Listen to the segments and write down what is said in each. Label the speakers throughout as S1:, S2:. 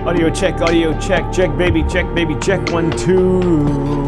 S1: Audio check, check baby, check 1, 2.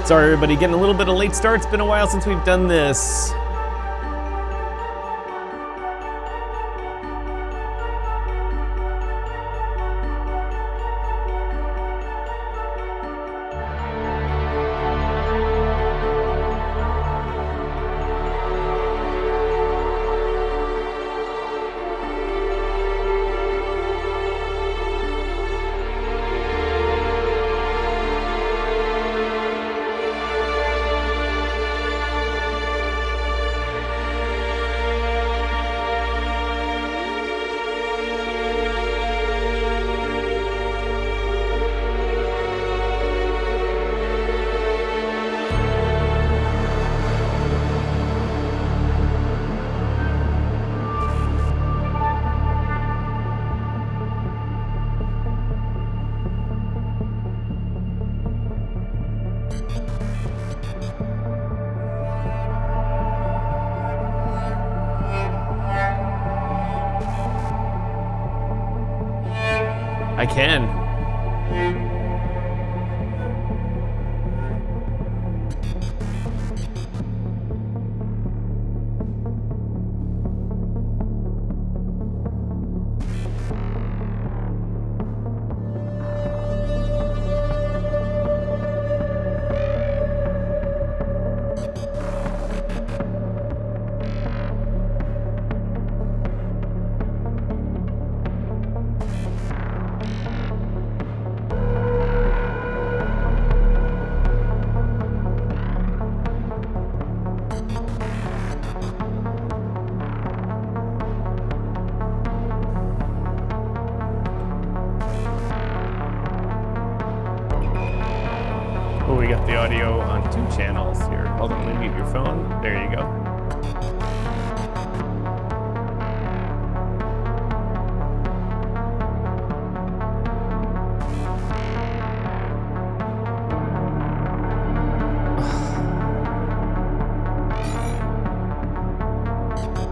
S1: Sorry everybody, getting a little bit of late start. It's been a while since we've done this. I can. the audio on 2 channels here. Hold on, let me mute your phone. There you go.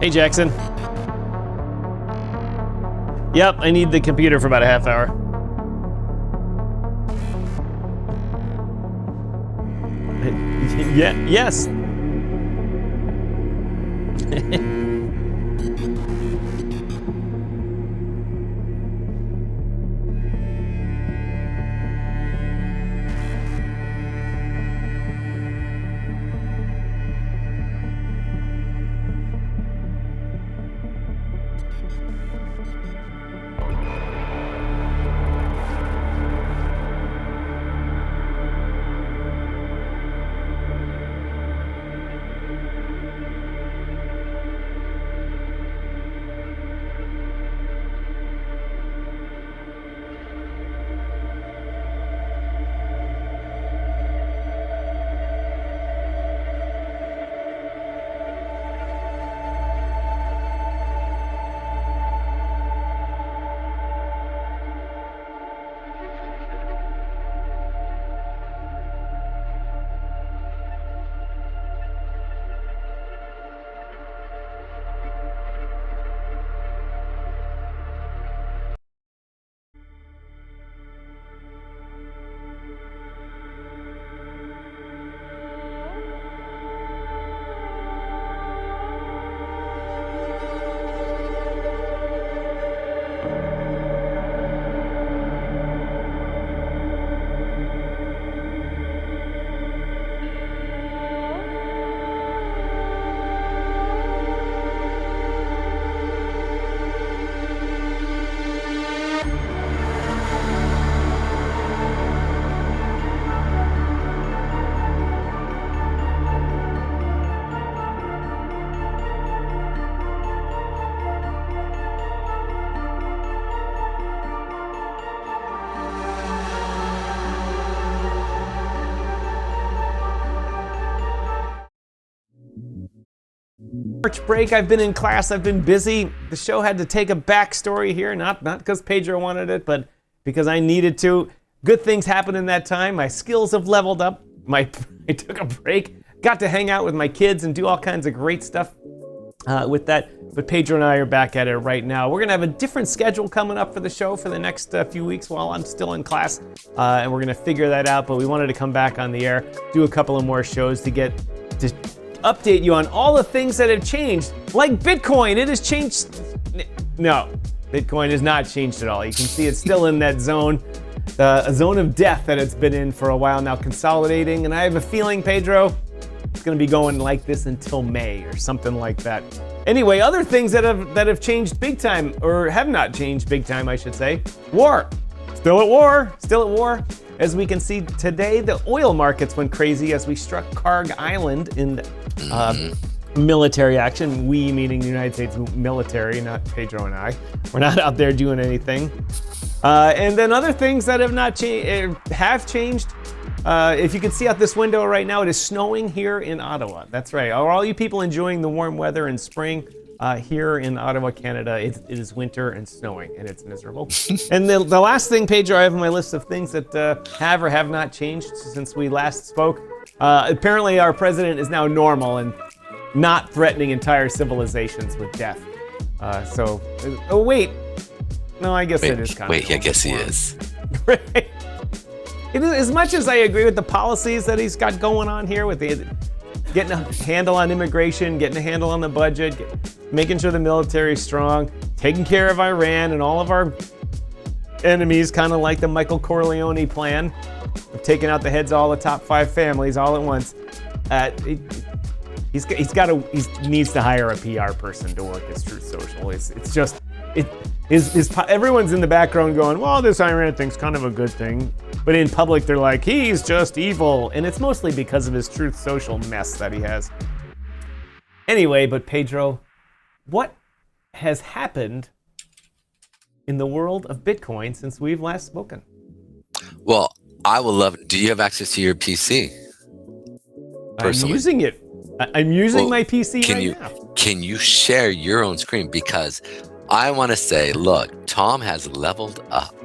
S1: Hey, Jackson. Yep, I need the computer for about a half hour. Yeah, yes. March break, I've been in class, I've been busy. The show had to take a backstory here, not because Pedro wanted it, but because I needed to. Good things happened in that time. My skills have leveled up. I took a break, got to hang out with my kids and do all kinds of great stuff with that. But Pedro and I are back at it right now. We're gonna have a different schedule coming up for the show for the next few weeks while I'm still in class, and we're gonna figure that out. But we wanted to come back on the air, do a couple of more shows to update you on all the things that have changed, like Bitcoin. It has changed. No, Bitcoin has not changed at all. You can see it's still in that zone, a zone of death that it's been in for a while now, consolidating. And I have a feeling, Pedro, it's going to be going like this until May or something like that. Anyway, other things that have changed big time, or have not changed big time, I should say. War. Still at war. As we can see today, the oil markets went crazy as we struck Karg Island in military action. We, meaning the United States military, not Pedro and I. We're not out there doing anything. And then other things that have not have changed. If you can see out this window right now, it is snowing here in Ottawa. That's right. Are all you people enjoying the warm weather in spring? Here in Ottawa, Canada, it is winter and snowing, and it's miserable. And the last thing, Pedro, I have on my list of things that have or have not changed since we last spoke. Apparently, our president is now normal and not threatening entire civilizations with death. Oh, wait. No, I guess it is kind of.
S2: Wait, I guess he is.
S1: Right. As much as I agree with the policies that he's got going on here with getting a handle on immigration, getting a handle on the budget, making sure the military is strong, taking care of Iran and all of our enemies, kind of like the Michael Corleone plan of taking out the heads of all the top 5 families all at once. He needs to hire a PR person to work his Truth Social. Everyone's in the background going, well, this Iran thing's kind of a good thing. But in public, they're like, he's just evil. And it's mostly because of his Truth Social mess that he has. Anyway, but Pedro, what has happened in the world of Bitcoin since we've last spoken?
S2: Well, I would love. Do you have access to your PC? personally.
S1: I'm using it. I'm using my PC now.
S2: Can you share your own screen? Because I want to say, look, Tom has leveled up.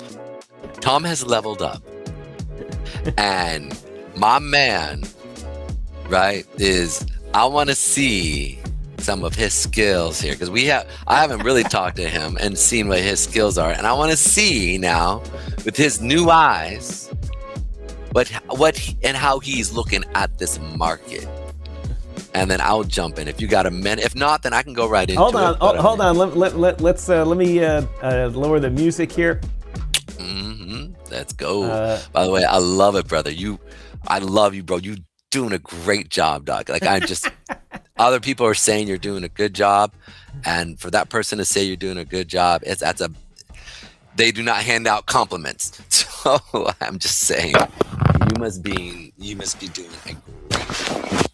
S2: And my man, right, I want to see some of his skills here, because I haven't really talked to him and seen what his skills are, and I want to see now with his new eyes and how he's looking at this market. And then I'll jump in if you got a minute. If not, then I can go right into it.
S1: Hold on. Let me lower the music here.
S2: Let's go. By the way, I love it, brother. I love you, bro. You doing a great job, dog. Like other people are saying you're doing a good job, and for that person to say you're doing a good job, they do not hand out compliments. So I'm just saying, you must be doing a great job.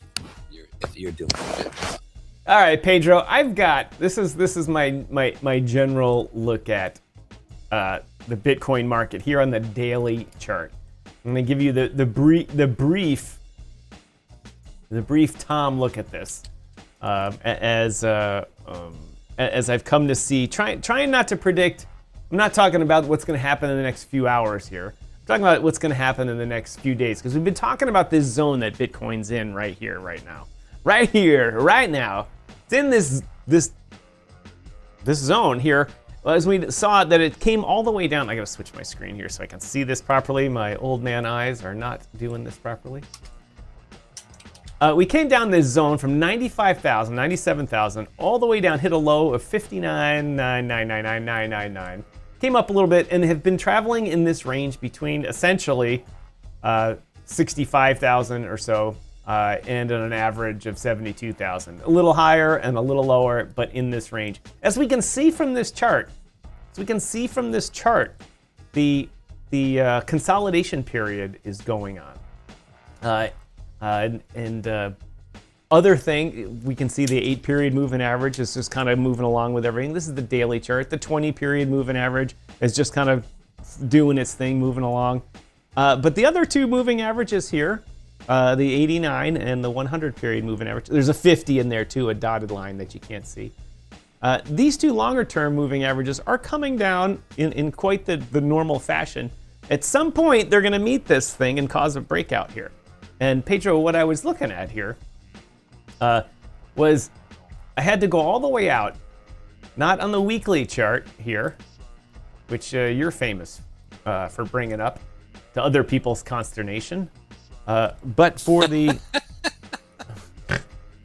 S2: If you're doing a good job.
S1: All right, Pedro. This is my general look at the Bitcoin market here on the daily chart. I'm gonna give you the brief Tom look at this as I've come to see. Trying not to predict. I'm not talking about what's going to happen in the next few hours here. I'm talking about what's going to happen in the next few days, because we've been talking about this zone that Bitcoin's in right here, right now. Right here, right now. It's in this zone here. As we saw that it came all the way down. I gotta switch my screen here so I can see this properly. My old man eyes are not doing this properly. We came down this zone from 95,000, 97,000, all the way down, hit a low of 59,999,999. Came up a little bit and have been traveling in this range between essentially 65,000 or so and an average of 72,000. A little higher and a little lower, but in this range. As we can see from this chart, the consolidation period is going on. Other thing, we can see the 8-period moving average is just kind of moving along with everything. This is the daily chart. The 20-period moving average is just kind of doing its thing, moving along. But the other two moving averages here, the 89 and the 100-period moving average, there's a 50 in there too, a dotted line that you can't see. These two longer-term moving averages are coming down in quite the normal fashion. At some point, they're going to meet this thing and cause a breakout here. And Pedro, what I was looking at here was I had to go all the way out, not on the weekly chart here, which you're famous for bringing up to other people's consternation, but for the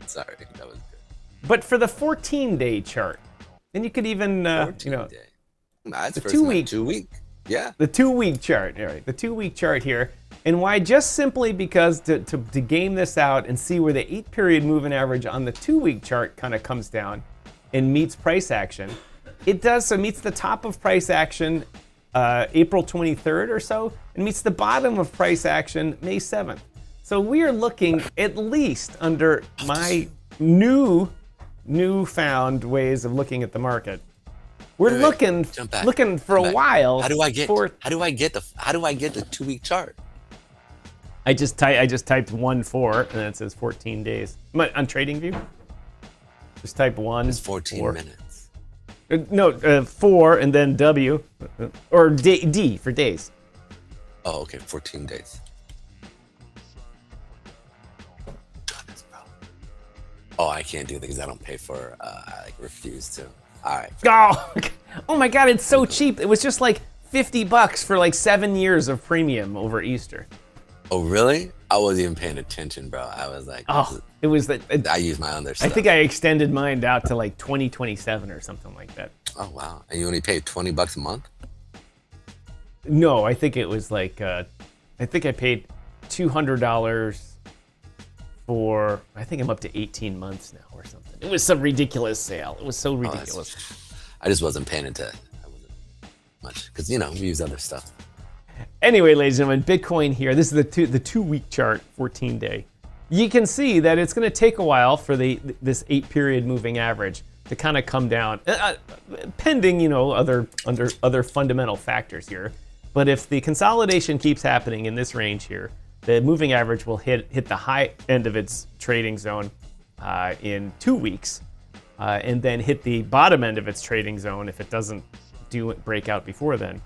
S2: sorry, that was good.
S1: But for the 14-day chart, and you could even
S2: That's
S1: the
S2: first
S1: 2 week,
S2: 2 week, yeah,
S1: the 2 week chart. All right, the 2 week chart here. And why? Just simply because to game this out and see where the 8-period moving average on the 2 week chart kind of comes down and meets price action. It does so, meets the top of price action April 23rd or so, and meets the bottom of price action May 7th. So we are looking, at least under my newfound ways of looking at the market, we're looking for a while.
S2: How do I get the 2 week chart?
S1: I just typed 1-4 and it says 14 days. On TradingView, just type 1.
S2: It's 14
S1: 4.
S2: minutes.
S1: No, 4 and then W, or D for days.
S2: Oh, okay, 14 days. Oh, I can't do that because I don't pay for. I refuse to. All right.
S1: Oh my God! It's so cheap. It was just like $50 for like 7 years of premium over Easter.
S2: Oh really? I wasn't even paying attention, bro. I was like,
S1: it was that.
S2: I use my other stuff.
S1: I think I extended mine out to like 2027 or something like that.
S2: Oh wow! And you only paid $20 a month?
S1: No, I think it was like I think I paid $200 for. I think I'm up to 18 months now or something. It was some ridiculous sale. It was so ridiculous.
S2: I just wasn't paying attention. I wasn't much because we use other stuff.
S1: Anyway, ladies and gentlemen, Bitcoin here. This is the 2 week chart, 14-day. You can see that it's going to take a while for this 8-period moving average to kind of come down, pending other fundamental factors here. But if the consolidation keeps happening in this range here, The moving average will hit the high end of its trading zone in 2 weeks, and then hit the bottom end of its trading zone if it doesn't break out before then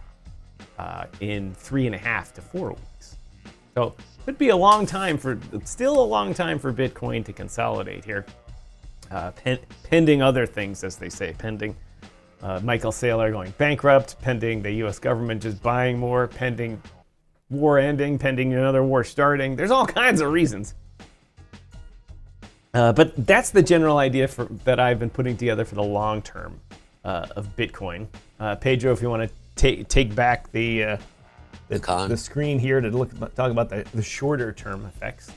S1: in 3.5 to 4 weeks. So could be still a long time for Bitcoin to consolidate here, pending other things, as they say, pending Michael Saylor going bankrupt, pending the U.S. government just buying more, pending war ending, pending another war starting. There's all kinds of reasons. But that's the general idea that I've been putting together for the long term of Bitcoin. Pedro, if you want to take back the screen here to talk about the shorter term effects.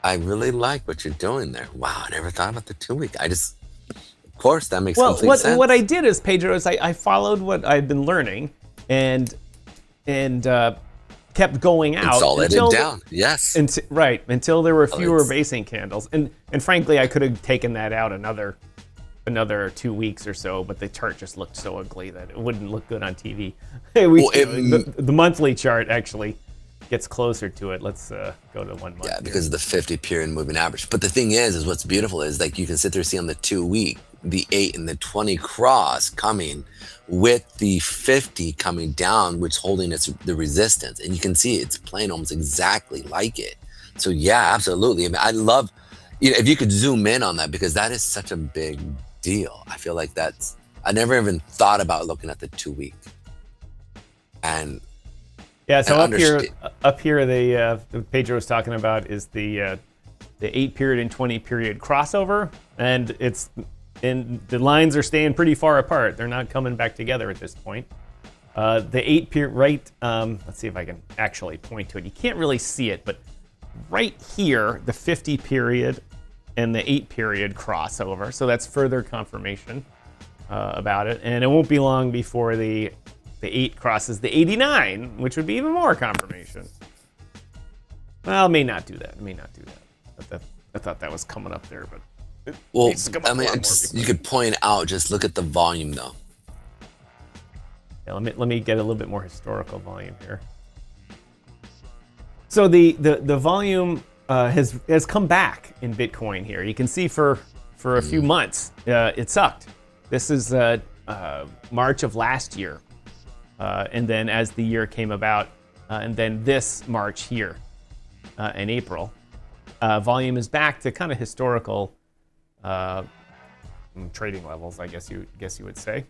S2: I really like what you're doing there. Wow, I never thought about the 2 week. Of course, that makes complete sense.
S1: What I did is, Pedro, is I followed what I'd been learning and kept going out.
S2: Consolidated down, yes.
S1: Until there were fewer basing candles. And frankly, I could have taken that out another 2 weeks or so, but the chart just looked so ugly that it wouldn't look good on TV. The monthly chart actually gets closer to it. Let's go to 1 month.
S2: Yeah, because of the 50 period moving average. But the thing is what's beautiful is like you can sit there and see on the 2 week, the 8 and the 20 cross coming with the 50 coming down, which holding the resistance. And you can see it's playing almost exactly like it. So yeah, absolutely. I mean, I love, if you could zoom in on that, because that is such a big deal. I feel like I never even thought about looking at the 2 week. And
S1: yeah, so up here, the Pedro was talking about is the 8 period and 20 period crossover, and the lines are staying pretty far apart. They're not coming back together at this point. The 8 period, let's see if I can actually point to it. You can't really see it, but right here, the 50 period and the 8 period crossover. So that's further confirmation about it. And it won't be long before the 8 crosses the 89, which would be even more confirmation. Well, it may not do that. I thought that was coming up there, but
S2: you could point out, just look at the volume though.
S1: Yeah, let me get a little bit more historical volume here. So the volume has come back in Bitcoin here. You can see for a few months it sucked. This is March of last year, and then as the year came about, and then this March here in April, volume is back to kind of historical trading levels, I guess you would say.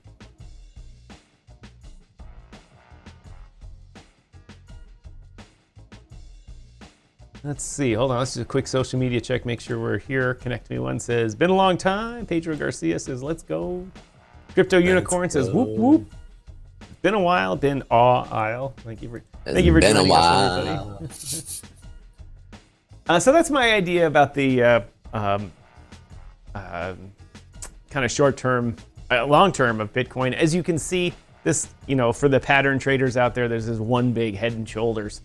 S1: Let's see. Hold on. Let's do a quick social media check. Make sure we're here. Connect Me One says, been a long time. Pedro Garcia says, let's go. Crypto Unicorn says, whoop, whoop. Been a while. Been aisle. Thank you for joining us, everybody. So that's my idea about the kind of short-term, long-term of Bitcoin. As you can see, this, for the pattern traders out there, there's this one big head and shoulders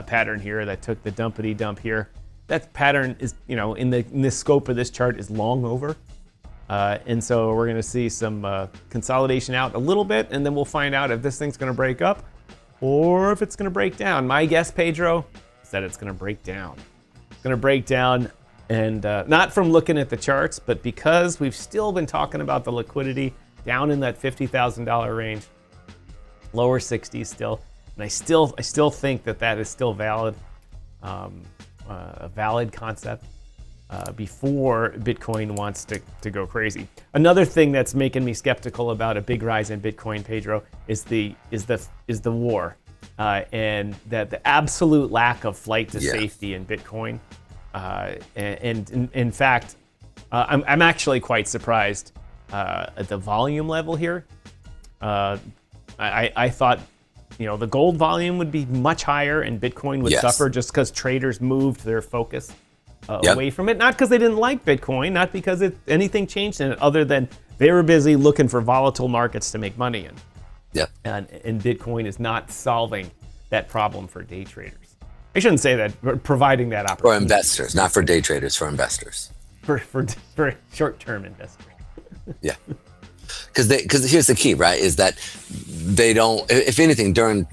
S1: pattern here that took the dumpity dump here. That pattern is, in the scope of this chart is long over. And so we're going to see some consolidation out a little bit, and then we'll find out if this thing's going to break up or if it's going to break down. My guess, Pedro, is that it's going to break down. It's going to break down, and not from looking at the charts, but because we've still been talking about the liquidity down in that $50,000 range, lower 60s still. And I still think that is still valid, a valid concept before Bitcoin wants to go crazy. Another thing that's making me skeptical about a big rise in Bitcoin, Pedro, is the war, and that the absolute lack of flight to safety in Bitcoin. And in fact, I'm actually quite surprised at the volume level here. I thought, the gold volume would be much higher and Bitcoin would suffer just because traders moved their focus away from it. Not because they didn't like Bitcoin, not because anything changed in it, other than they were busy looking for volatile markets to make money in.
S2: Yep.
S1: And Bitcoin is not solving that problem for day traders. I shouldn't say that, but providing that opportunity.
S2: For investors, not for day traders, for investors.
S1: For short-term investors.
S2: Yeah. Because here's the key, right? Is that they don't, if anything, during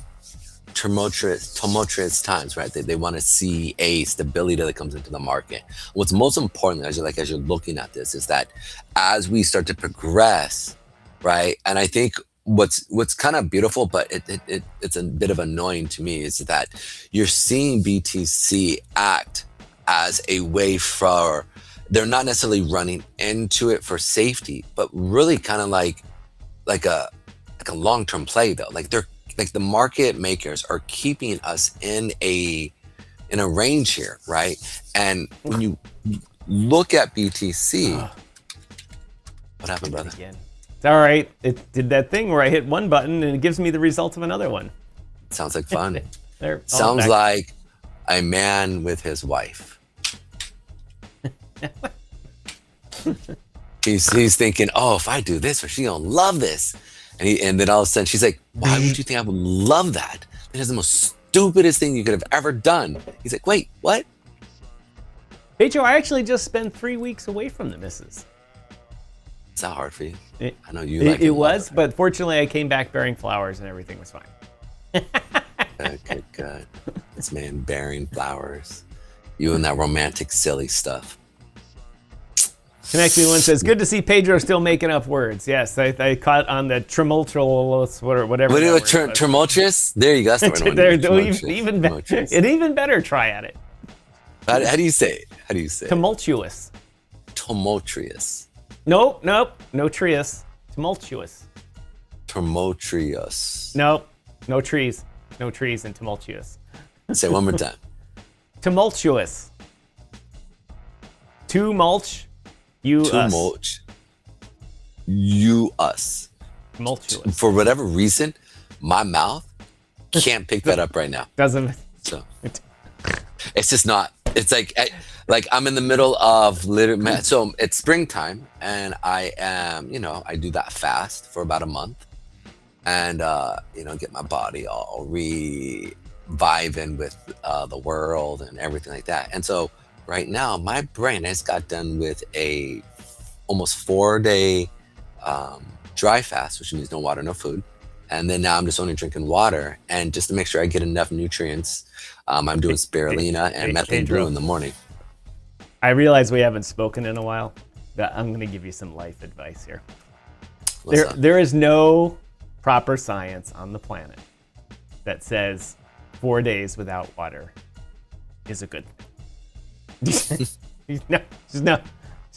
S2: tumultuous times, right? They want to see a stability that comes into the market. What's most important as you're looking at this is that as we start to progress, right? And I think what's kind of beautiful, but it's a bit of annoying to me, is that you're seeing BTC act as a way for, they're not necessarily running into it for safety, but really kind of like a long-term play though. Like they're like, the market makers are keeping us in a range here, right? And when you look at BTC, what happened, brother?
S1: Again. It's all right. It did that thing where I hit one button and it gives me the results of another one.
S2: Sounds like fun.
S1: Sounds
S2: like a man with his wife. he's thinking, oh, if I do this, or she gonna love this. And then all of a sudden she's like, why would you think I would love that? That is the most stupidest thing you could have ever done. He's like, wait, what?
S1: Pedro, I actually just spent 3 weeks away from the missus.
S2: Is that hard for you? I know you
S1: like it. It was, but fortunately I came back bearing flowers and everything was fine.
S2: Good. This man bearing flowers. You and that romantic, silly stuff.
S1: Connect Me One says, good to see Pedro still making up words. Yes, I caught on the tumultuous, whatever.
S2: Tumultuous? There you go. That's the word.
S1: An even better try at it.
S2: How do you say it?
S1: Tumultuous.
S2: Tumultuous.
S1: Nope. No trees. Tumultuous.
S2: Tumultuous.
S1: Nope. No trees. No trees and tumultuous.
S2: Say it one more time.
S1: Tumultuous. To mulch.
S2: Mulch. You, us.
S1: Tumultuous.
S2: For whatever reason, my mouth can't pick that up right now.
S1: Doesn't.
S2: So it's just not. It's like I'm in the middle of so it's springtime and I am, I do that fast for about a month and, get my body all reviving with the world and everything like that. And so right now my brain, I just got done with a almost 4-day dry fast, which means no water, no food. And then now I'm just only drinking water, and just to make sure I get enough nutrients, I'm doing spirulina and methane brew in the morning.
S1: I realize we haven't spoken in a while, but I'm going to give you some life advice here. There is no proper science on the planet that says 4 days without water is a good thing.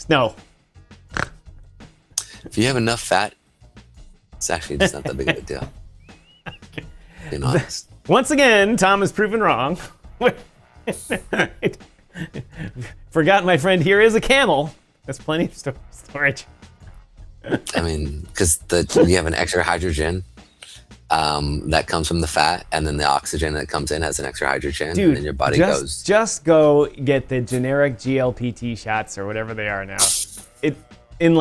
S1: No.
S2: If you have enough fat, it's actually just not that big of a deal. Being honest.
S1: Once again, Tom is proven wrong. Forgot my friend here is a camel. That's plenty of storage.
S2: I mean, because you have an extra hydrogen that comes from the fat, and then the oxygen that comes in has an extra hydrogen,
S1: dude,
S2: and then your body goes.
S1: Just go get the generic GLPT shots or whatever they are now.
S2: But there's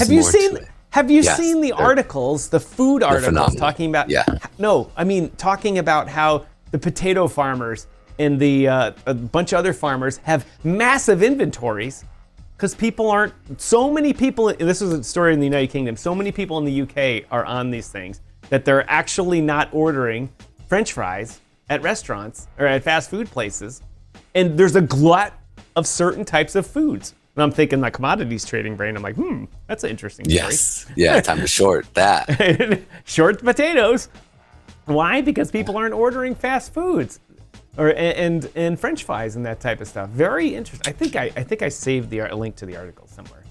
S2: more to it.
S1: Have you seen the articles, the food articles talking about?
S2: Yeah.
S1: No, I mean talking about how the potato farmers and a bunch of other farmers have massive inventories because so many people, and this was a story in the United Kingdom, so many people in the UK are on these things that they're actually not ordering French fries at restaurants or at fast food places. And there's a glut of certain types of foods. And I'm thinking my commodities trading brain, I'm like, that's an interesting story.
S2: Yes. Yeah, time to short that.
S1: Short potatoes. Why? Because people aren't ordering fast foods and French fries and that type of stuff. Very interesting. I think I saved a link to the article somewhere.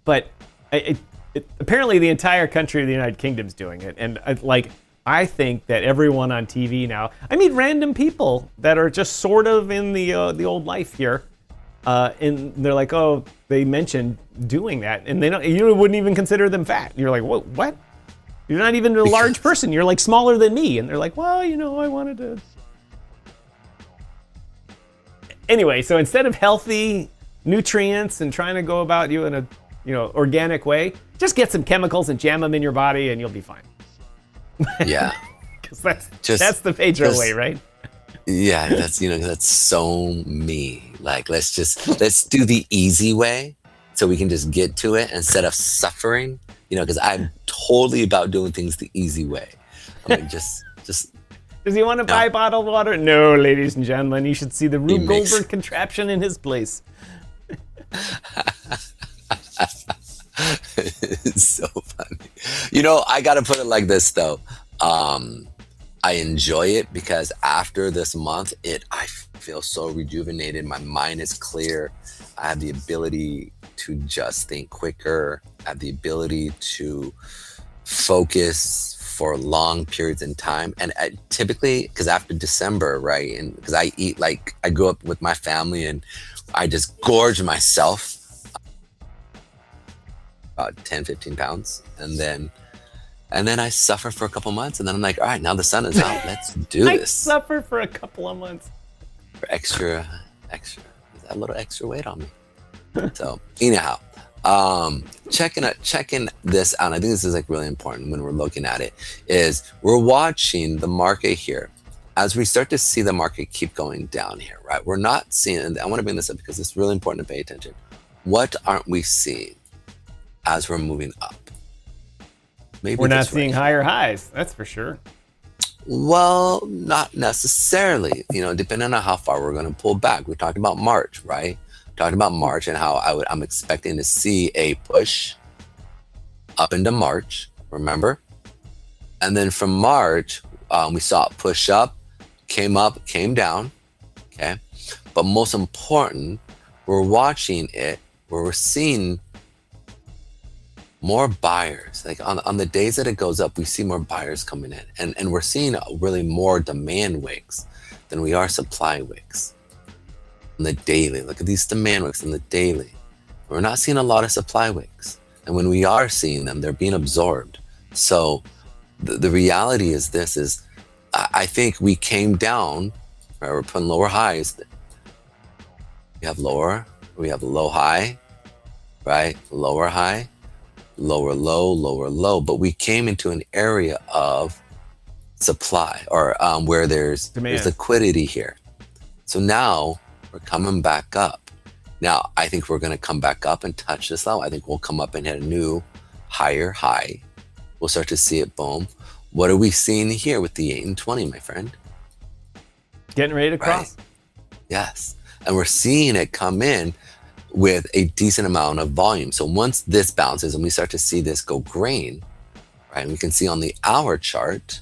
S1: But apparently the entire country of the United Kingdom's doing it. And I think that everyone on TV now, I meet random people that are just sort of in the old life here. And they're like, oh, they mentioned doing that, and you wouldn't even consider them fat. You're like, what? You're not even a large person. You're like smaller than me. And they're like, well, I wanted to. Anyway, so instead of healthy nutrients and trying to go about you in a organic way, just get some chemicals and jam them in your body, and you'll be fine.
S2: Yeah,
S1: because that's the Pedro way, right?
S2: Yeah, that's so me. Like, let's do the easy way so we can just get to it instead of suffering, because I'm totally about doing things the easy way. I'm like, just.
S1: Does he want to buy bottled water? No, ladies and gentlemen, you should see the Rube
S2: makes-
S1: Goldberg contraption in his place.
S2: It's so funny. You know, I gotta put it like this though. I enjoy it because after this month, I feel so rejuvenated. My mind is clear. I have the ability to just think quicker. I have the ability to focus for long periods in time. And typically, because after December, right, and because I eat, like, I grew up with my family and I just gorge myself about 10, 15 pounds. And then I suffer for a couple months, and then I'm like, all right, now the sun is out. Let's do this.
S1: I suffer for a couple of months.
S2: For extra, a little extra weight on me. So anyhow, checking this out. I think this is like really important when we're looking at it. Is we're watching the market here as we start to see the market keep going down here, right? We're not seeing. And I want to bring this up because it's really important to pay attention. What aren't we seeing as we're moving up? Maybe
S1: we're not seeing higher highs, that's for sure.
S2: Well, not necessarily, you know, depending on how far we're going to pull back. We talked about March, right? We talked about March and how I'm expecting to see a push up into March, remember? And then from March, we saw it push up, came down, okay? But most important, we're watching it where we're seeing more buyers. Like on the days that it goes up, we see more buyers coming in, and we're seeing really more demand wicks than we are supply wicks on the daily. Look at these demand wicks on the daily. We're not seeing a lot of supply wicks, and when we are seeing them, they're being absorbed. So the reality is this: is I think we came down, right? We're putting lower highs. We have lower, we have low high, right? Lower high, lower low, but we came into an area of supply, or where there's liquidity here. So now we're coming back up. Now I think we're going to come back up and touch this level. I think we'll come up and hit a new higher high. We'll start to see it boom. What are we seeing here with the 8 and 20, my friend?
S1: Getting ready to cross.
S2: Right? Yes, and we're seeing it come in with a decent amount of volume. So once this bounces and we start to see this go green, right, we can see on the hour chart,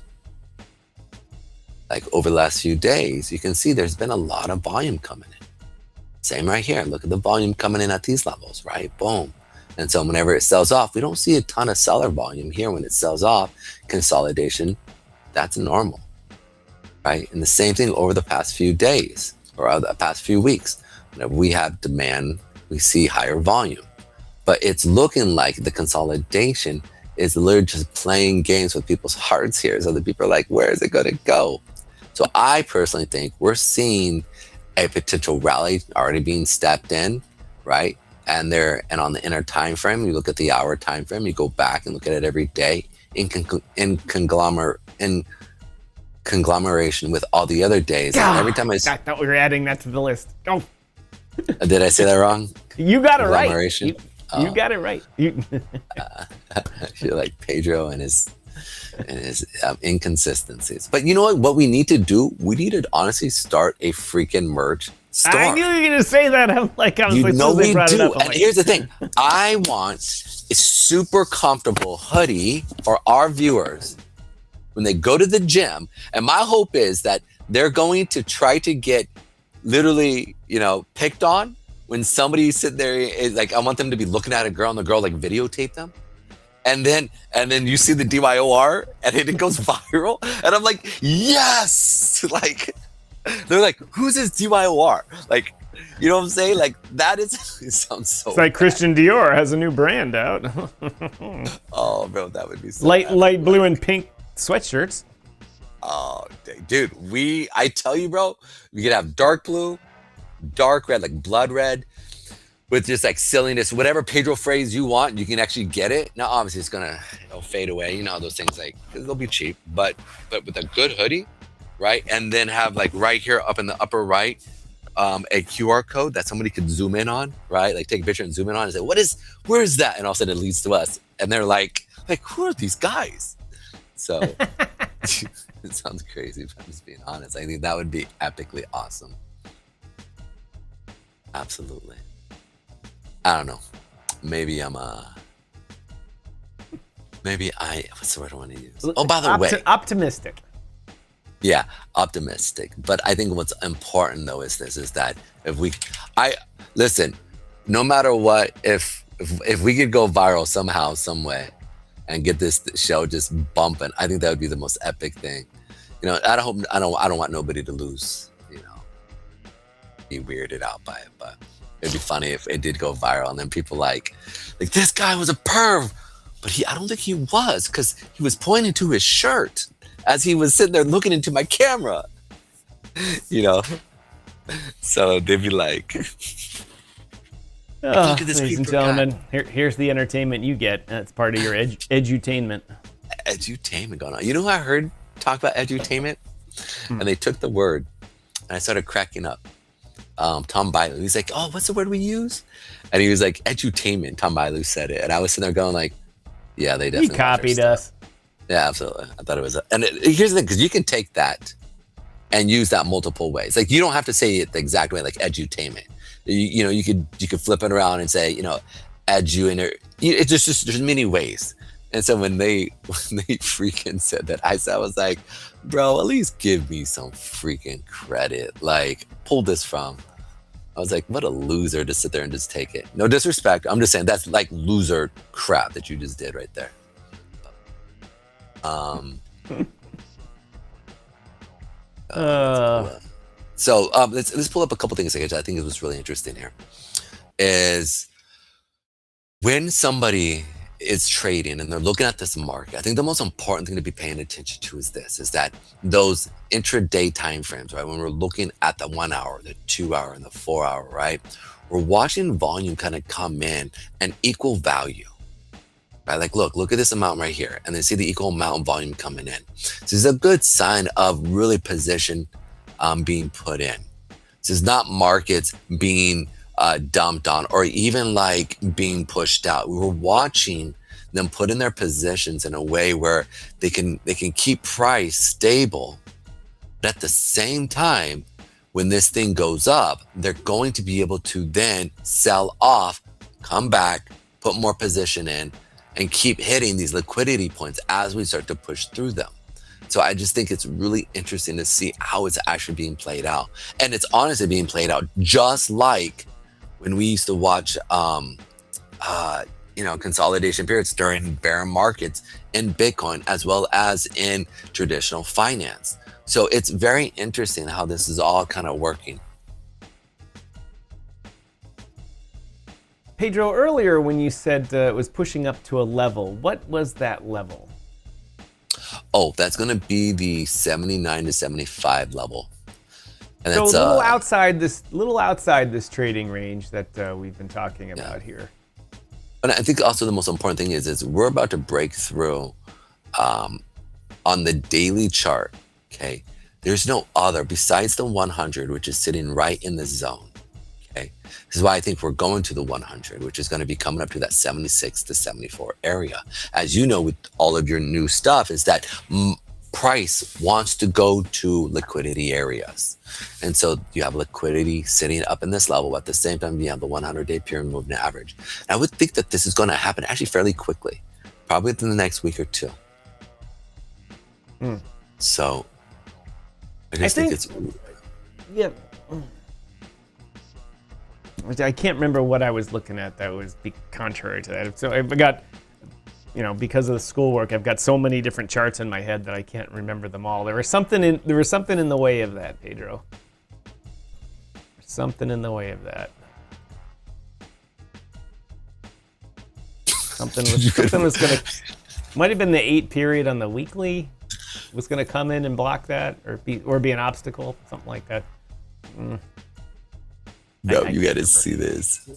S2: like over the last few days, you can see there's been a lot of volume coming in. Same right here. Look at the volume coming in at these levels, right? Boom. And so whenever it sells off, we don't see a ton of seller volume here. When it sells off, consolidation, that's normal, right? And the same thing over the past few days or the past few weeks. Whenever we have demand, we see higher volume, but it's looking like the consolidation is literally just playing games with people's hearts here. So the people are like, where is it going to go? So I personally think we're seeing a potential rally already being stepped in, right? And on the inner time frame, you look at the hour time frame, you go back and look at it every day in conglomeration with all the other days. And every time I
S1: thought we were adding that to the list. Oh.
S2: Did I say that wrong?
S1: You got it right. You got it right.
S2: I feel like Pedro and his inconsistencies. But you know what we need to do? We need to honestly start a freaking merch store.
S1: I knew you were going to say that. I'm like,
S2: we do. And here's the thing. I want a super comfortable hoodie for our viewers when they go to the gym. And my hope is that they're going to try to get literally, picked on when somebody's sitting there. Is like, I want them to be looking at a girl and the girl like videotape them. And then you see the DYOR and it goes viral. And I'm like, yes! Like, they're like, who's this DYOR? Like, you know what I'm saying? Like, it sounds so
S1: It's like bad. Christian Dior has a new brand out.
S2: Oh, bro, that would be so
S1: light blue and pink sweatshirts.
S2: Oh, dude, I tell you, bro, we could have dark blue, dark red, like blood red, with just like silliness, whatever Pedro phrase you want, you can actually get it. Now, obviously, it's gonna fade away. You know how those things, like, they'll be cheap, but with a good hoodie, right? And then have like right here up in the upper right, a QR code that somebody could zoom in on, right? Like take a picture and zoom in on and say, where is that? And all of a sudden it leads to us. And they're like, who are these guys? So It sounds crazy, if I'm just being honest. I think that would be epically awesome. Absolutely. I don't know. Maybe what's the word I want to use? Oh, by the way.
S1: Optimistic.
S2: Yeah, optimistic. But I think what's important though is that listen, no matter what, if we could go viral somehow, some way, and get this show just bumping, I think that would be the most epic thing. I don't want nobody to lose, be weirded out by it, but it'd be funny if it did go viral and then people like this guy was a perv, but I don't think he was, because he was pointing to his shirt as he was sitting there looking into my camera, so they'd be like, look at this,
S1: ladies and gentlemen, here's the entertainment you get. That's part of your edutainment.
S2: Edutainment going on. You know who I heard talk about edutainment? And they took the word, and I started cracking up. Tom Bilyeu, he's like, oh, what's the word we use? And he was like, edutainment. Tom Bilyeu said it, and I was sitting there going like, yeah, they definitely
S1: copied us.
S2: Yeah, absolutely. I thought it was here's the thing, because you can take that and use that multiple ways. Like, you don't have to say it the exact way, like edutainment. You could flip it around and say, edu, it's just there's many ways. And so when they freaking said that, I was like, bro, at least give me some freaking credit. Like, pull this from. I was like, what a loser to sit there and just take it. No disrespect. I'm just saying that's like loser crap that you just did right there. So let's pull up a couple things I think it was really interesting here. Is when somebody is trading and they're looking at this market, I think the most important thing to be paying attention to is that those intraday time frames, right? When we're looking at the 1 hour, the 2 hour, and the 4 hour, right? We're watching volume kind of come in and equal value. Right? Like, look at this amount right here, and then see the equal amount of volume coming in. So this is a good sign of really position being put in. This is not markets being dumped on or even like being pushed out. We were watching them put in their positions in a way where they can keep price stable, but at the same time, when this thing goes up, they're going to be able to then sell off, come back, put more position in, and keep hitting these liquidity points as we start to push through them. So I just think it's really interesting to see how it's actually being played out. And it's honestly being played out just like when we used to watch consolidation periods during bear markets in Bitcoin as well as in traditional finance. So it's very interesting how this is all kind of working.
S1: Pedro, earlier when you said it was pushing up to a level, what was that level?
S2: Oh, that's going to be the 79 to 75 level. And
S1: so a little outside this trading range that we've been talking about here.
S2: And I think also the most important thing is we're about to break through on the daily chart. Okay, there's no other besides the 100, which is sitting right in the zone. Okay, this is why I think we're going to the 100, which is going to be coming up to that 76 to 74 area. As you know, with all of your new stuff, is that price wants to go to liquidity areas. And so you have liquidity sitting up in this level. At the same time, you have the 100-day period moving average. And I would think that this is going to happen actually fairly quickly, probably within the next week or two. So I just think it's...
S1: Yeah. I can't remember what I was looking at that was contrary to that. So I've got, because of the schoolwork, I've got so many different charts in my head that I can't remember them all. There was something in the way of that, Pedro. Something in the way of that. Something was gonna, might have been the 8 period on the weekly was gonna come in and block that, or be an obstacle, something like that.
S2: No, you gotta see this.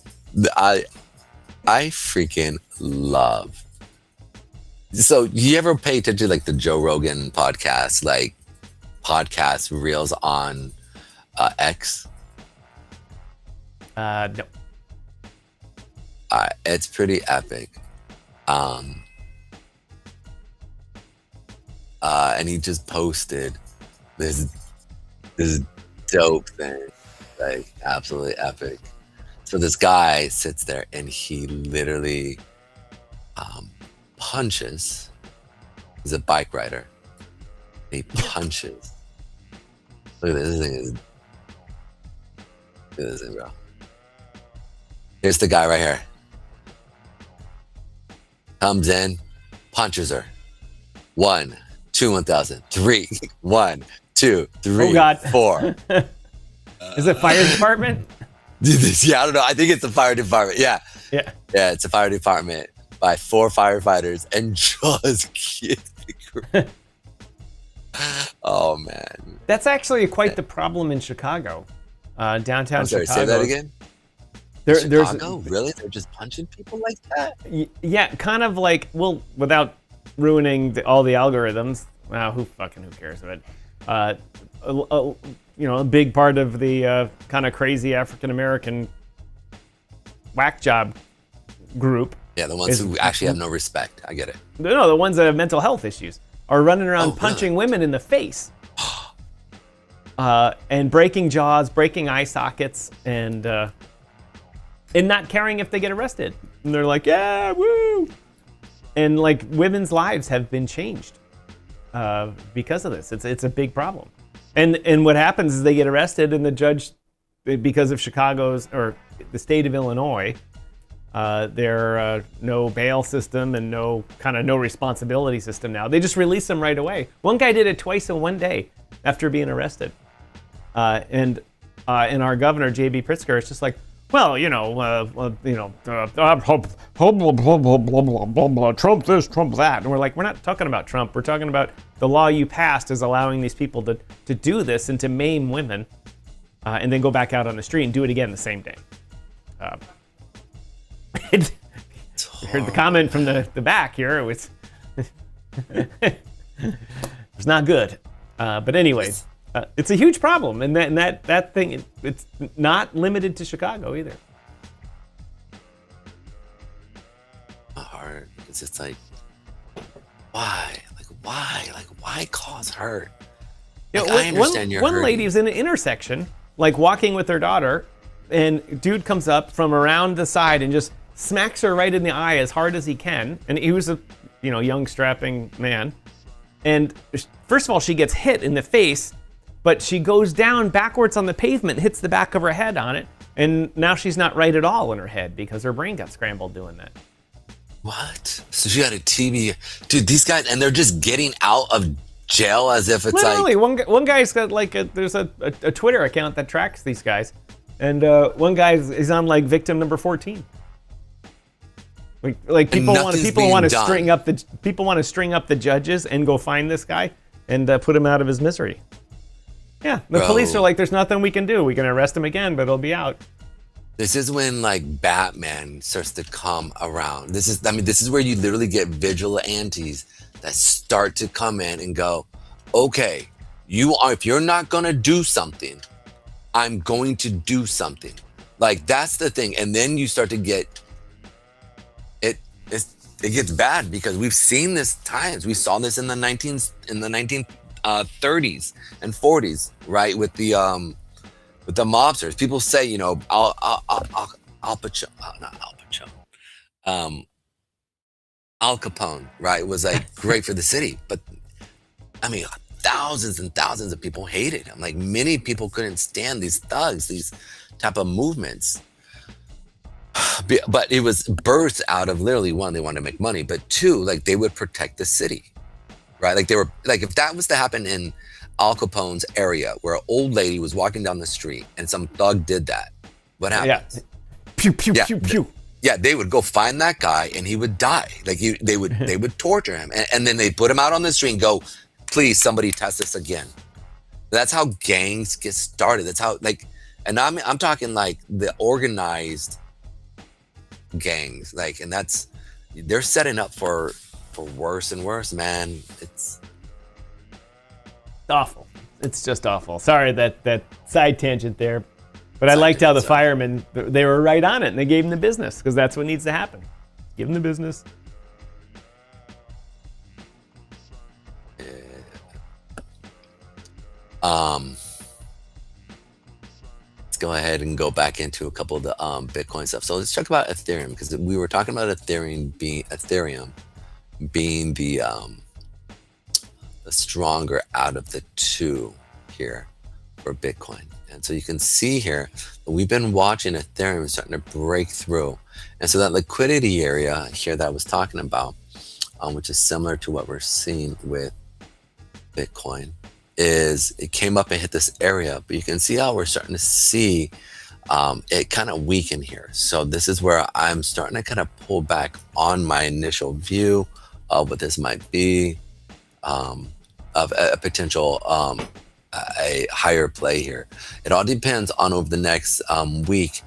S2: I freaking love. So you ever pay attention to like the Joe Rogan podcast, like podcast reels on X?
S1: No.
S2: It's pretty epic. and he just posted this dope thing, like absolutely epic. So this guy sits there and he literally punches. He's a bike rider. He punches. Look at this thing. Look at this thing, bro. Here's the guy right here. Comes in, punches her. 1, 2, 1,000. 3, 1, 2, 3,
S1: Oh God.
S2: 4.
S1: Is it fire department?
S2: Yeah, I don't know. I think it's the fire department. Yeah,
S1: Yeah.
S2: it's a fire department by 4 firefighters and just kidding. Oh man,
S1: That's actually quite the problem in Chicago, downtown
S2: I'm sorry.
S1: Chicago.
S2: Say that again. Chicago, really? They're just punching people like that?
S1: Yeah, kind of like, well, without ruining all the algorithms. Well, who cares? But a big part of the kind of crazy African American whack job group.
S2: Yeah, the ones who actually have no respect. I get it.
S1: No, the ones that have mental health issues are running around punching women in the face, and breaking jaws, breaking eye sockets, and not caring if they get arrested. And they're like, yeah, woo! And like women's lives have been changed because of this. It's a big problem. And what happens is they get arrested, and the judge, because of Chicago's or the state of Illinois, their no bail system and no responsibility system now. They just release them right away. One guy did it twice in one day after being arrested. And our governor, J.B. Pritzker, is just like, well, Trump this, Trump that. And we're like, we're not talking about Trump. We're talking about the law you passed is allowing these people to do this and to maim women and then go back out on the street and do it again the same day. I heard the comment from the back here. It was not good. But anyways, it's a huge problem, and that thing, it's not limited to Chicago either.
S2: Hard. It's just like, why? Why cause hurt? Like, I understand you're
S1: one
S2: hurting.
S1: lady was in an intersection, like walking with her daughter, and dude comes up from around the side and just smacks her right in the eye as hard as he can. And he was a young strapping man. And first of all, she gets hit in the face, but she goes down backwards on the pavement, hits the back of her head on it, and now she's not right at all in her head because her brain got scrambled doing that.
S2: What? So she had a TV. Dude, these guys, and they're just getting out of jail as if it's
S1: Literally,
S2: like...
S1: one guy's got there's a Twitter account that tracks these guys. And one guy is on like victim number 14. Like people want to string up the judges and go find this guy and put him out of his misery. Yeah, the police are like, there's nothing we can do. We can arrest him again, but he'll be out.
S2: This is when like Batman starts to come around. This is where you literally get vigilantes that start to come in and go, okay, if you're not gonna do something, I'm going to do something. Like, that's the thing. And then you start to get it gets bad, because we've seen this times. We saw this in the 1930s and 40s, right? With the mobsters. People say, Al Capone, right, was like great for the city. But I mean, thousands and thousands of people hated him. Like, many people couldn't stand these thugs, these type of movements. But it was birthed out of, literally, one, they wanted to make money, but two, like, they would protect the city, right? Like, they were like, if that was to happen in Al Capone's area, where an old lady was walking down the street and some thug did that, what happens?
S1: Yeah. Pew pew pew pew.
S2: Yeah, they would go find that guy and he would die. Like, they would torture him, and then they put him out on the street and go, please, somebody test this again. That's how gangs get started. That's how, like, and I'm talking like the organized gangs, like, and they're setting up for worse and worse, man. It's
S1: awful. It's just awful. Sorry that side tangent there, but I liked how the firemen, they were right on it, and they gave him the business, because that's what needs to happen. Give him the business.
S2: Let's go ahead and go back into a couple of the Bitcoin stuff. So let's talk about Ethereum, because we were talking about Ethereum being the stronger out of the two here for Bitcoin. And so you can see here that we've been watching Ethereum starting to break through. And so that liquidity area here that I was talking about, which is similar to what we're seeing with Bitcoin, is it came up and hit this area, but you can see how we're starting to see it kind of weaken here. So this is where I'm starting to kind of pull back on my initial view of what this might be, of a potential a higher play here. It all depends on over the next week.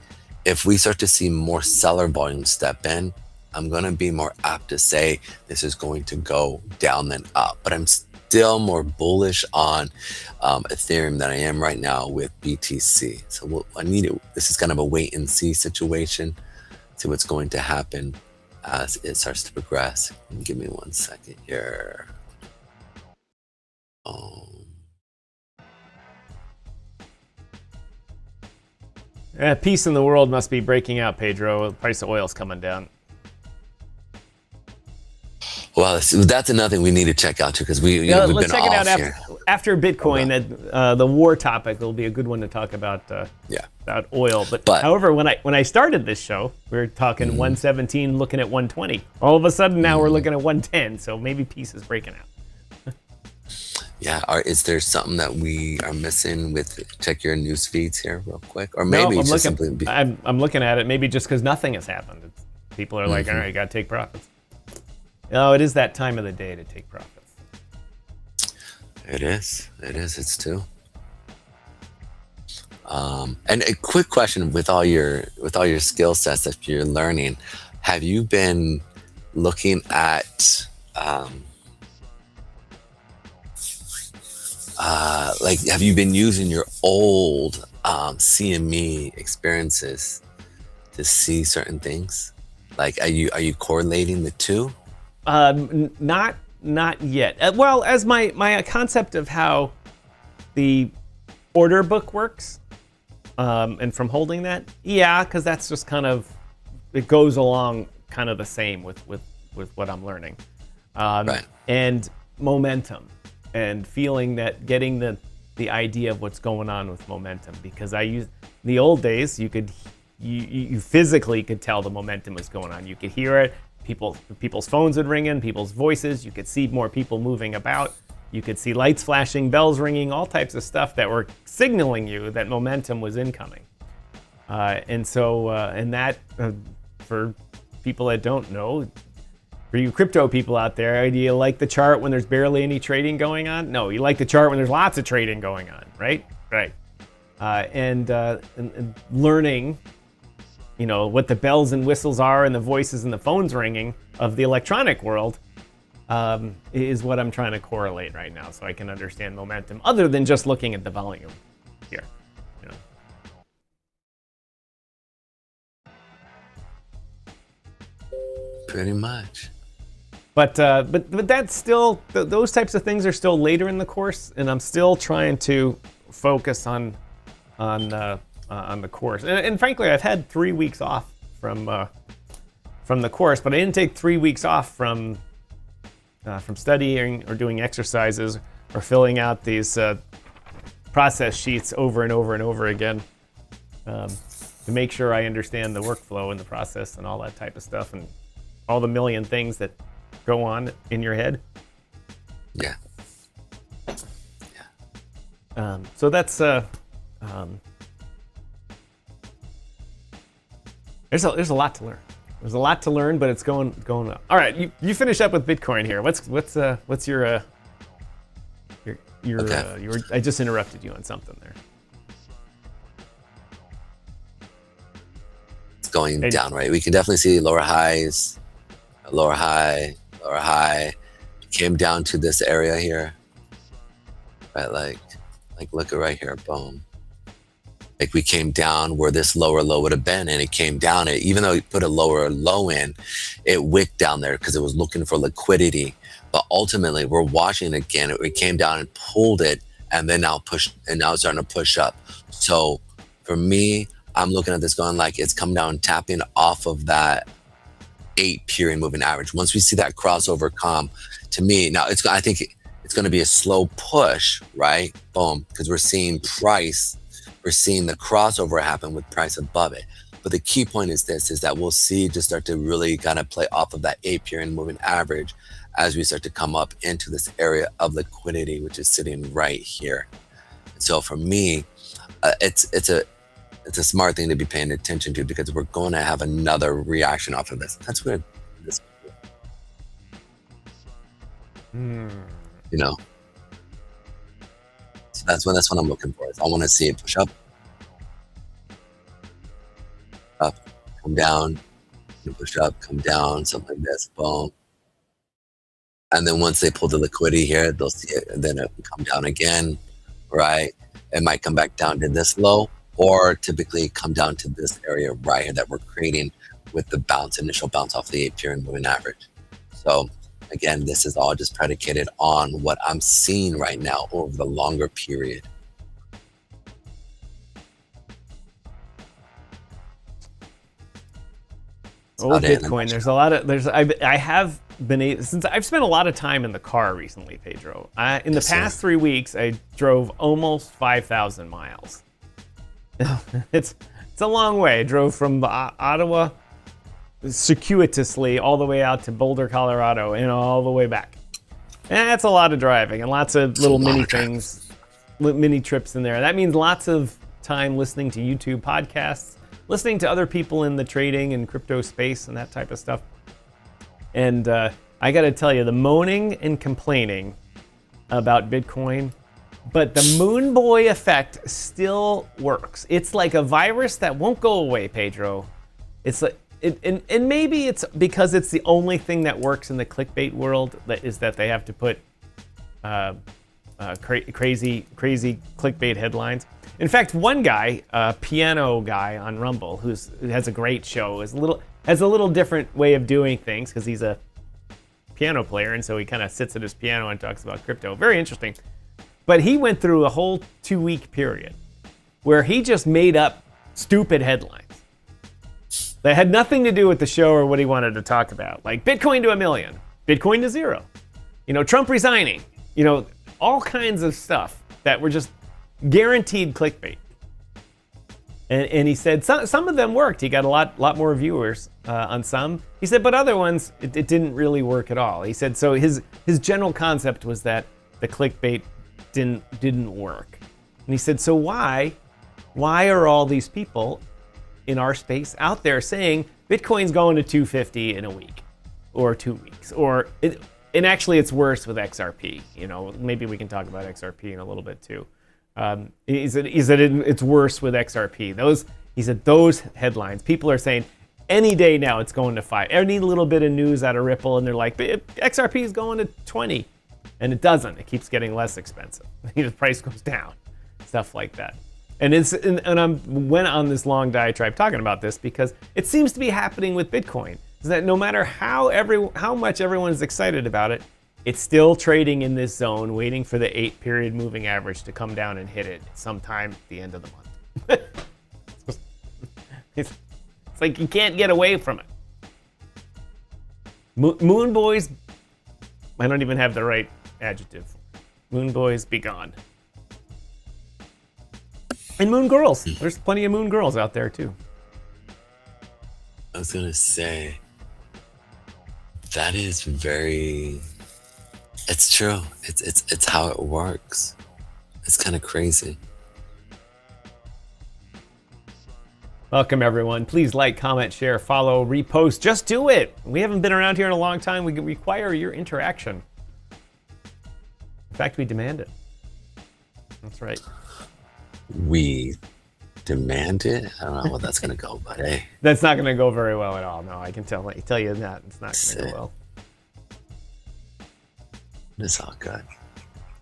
S2: If we start to see more seller volume step in, I'm going to be more apt to say this is going to go down than up. But I'm still more bullish on Ethereum than I am right now with BTC. So this is kind of a wait and see situation. See what's going to happen as it starts to progress. Give me 1 second here.
S1: Peace in the world must be breaking out, Pedro. The price of oil's coming down.
S2: Well, that's another thing we need to check out too, because we've been
S1: let's check it out
S2: here.
S1: after Bitcoin. The war topic will be a good one to talk about. About oil. But however, when I started this show, we were talking 117, looking at 120. All of a sudden now we're looking at 110. So maybe peace is breaking out.
S2: Yeah, is there something that we are missing with check your news feeds here real quick? Or maybe
S1: I'm looking at it, maybe just because nothing has happened. People are like, all right, got to take profits. No, it is that time of the day to take profits.
S2: It is. It's too. And a quick question with all your skill sets that you're learning, have you been looking at have you been using your old CME experiences to see certain things? Like, are you correlating the two?
S1: Not yet. Well, as my concept of how the order book works, and from holding that, because that's just kind of, it goes along kind of the same with what I'm learning,
S2: right. And
S1: momentum. And feeling that, getting the idea of what's going on with momentum, because in the old days you physically could tell the momentum was going on. You could hear it. People's phones would ring in, people's voices. You could see more people moving about. You could see lights flashing, bells ringing, all types of stuff that were signaling you that momentum was incoming. And that for people that don't know. For you crypto people out there, do you like the chart when there's barely any trading going on? No, you like the chart when there's lots of trading going on, right? Right. And learning, what the bells and whistles are and the voices and the phones ringing of the electronic world is what I'm trying to correlate right now, so I can understand momentum, other than just looking at the volume here.
S2: Pretty much.
S1: But that's still, those types of things are still later in the course, and I'm still trying to focus on the course. And frankly, I've had 3 weeks off from the course, but I didn't take 3 weeks off from studying or doing exercises or filling out these process sheets over and over and over again, to make sure I understand the workflow and the process and all that type of stuff, and all the million things that go on in your head.
S2: Yeah.
S1: So that's there's a lot to learn. There's a lot to learn, but it's going up. All right, you finish up with Bitcoin here. What's your okay. I just interrupted you on something there.
S2: It's going down, right? We can definitely see lower highs, lower high. Came down to this area here, right? Like look at right here, boom. Like we came down where this lower low would have been, and it came down. Even though you put a lower low in, it wicked down there because it was looking for liquidity. But ultimately, we're watching again. It came down and pulled it and then now it's starting to push up. So for me, I'm looking at this going like it's come down, tapping off of that 8-period moving average. Once we see that crossover come, to me, now I think it's going to be a slow push, right? Boom, because we're seeing the crossover happen with price above it. But the key point is that we'll see just start to really kind of play off of that 8-period moving average as we start to come up into this area of liquidity, which is sitting right here. So for me, it's a smart thing to be paying attention to, because we're going to have another reaction off of this. That's where this, you know. So that's what I'm looking for. Is I want to see it push up, come down, push up, come down, something like this, boom. And then once they pull the liquidity here, they'll see it, and then it will come down again, right? It might come back down to this low, or typically come down to this area right here that we're creating with the initial bounce off the 8-period moving average. So again, this is all just predicated on what I'm seeing right now over the longer period.
S1: Oh, Bitcoin. There's a lot of I have been since I've spent a lot of time in the car recently, Pedro. In the past 3 weeks, I drove almost 5,000 miles. It's a long way. I drove from Ottawa circuitously all the way out to Boulder, Colorado, and all the way back. And that's a lot of driving and lots of little mini things, mini trips in there. That means lots of time listening to YouTube podcasts, listening to other people in the trading and crypto space and that type of stuff. And I got to tell you, the moaning and complaining about Bitcoin, but the moon boy effect still works. It's like a virus that won't go away, Pedro. It's like, and maybe it's because it's the only thing that works in the clickbait world, that they have to put crazy clickbait headlines. In fact, one guy, a piano guy on Rumble, who has a great show, has a little different way of doing things because he's a piano player, and so he kind of sits at his piano and talks about crypto. Very interesting. But he went through a whole 2-week period where he just made up stupid headlines that had nothing to do with the show or what he wanted to talk about. Like Bitcoin to 1 million, Bitcoin to 0, Trump resigning, all kinds of stuff that were just guaranteed clickbait. And he said some of them worked. He got a lot more viewers on some. He said, but other ones, it didn't really work at all. He said, so his general concept was that the clickbait didn't work. And he said, so why are all these people in our space out there saying Bitcoin's going to 250 in a week or 2 weeks, and actually it's worse with XRP. Maybe we can talk about XRP in a little bit too. He said it's worse with XRP. He said those headlines, people are saying any day now it's going to 5. Any little bit of news out of Ripple, and they're like, XRP is going to 20. And it doesn't. It keeps getting less expensive. The price goes down, stuff like that. And I went on this long diatribe talking about this because it seems to be happening with Bitcoin. Is that no matter how much everyone is excited about it, it's still trading in this zone, waiting for the 8-period moving average to come down and hit it sometime at the end of the month. It's like you can't get away from it. Moon boys, I don't even have the right adjective. Moon boys, be gone. And moon girls. There's plenty of moon girls out there too.
S2: I was gonna say, that is very, it's true. It's how it works. It's kind of crazy.
S1: Welcome everyone. Please like, comment, share, follow, repost. Just do it. We haven't been around here in a long time. We require your interaction. In fact, we demand it. That's right.
S2: We demand it? I don't know how that's going to go, but hey.
S1: That's not going to go very well at all. No, I can tell you that. It's not going to go well.
S2: It's all good.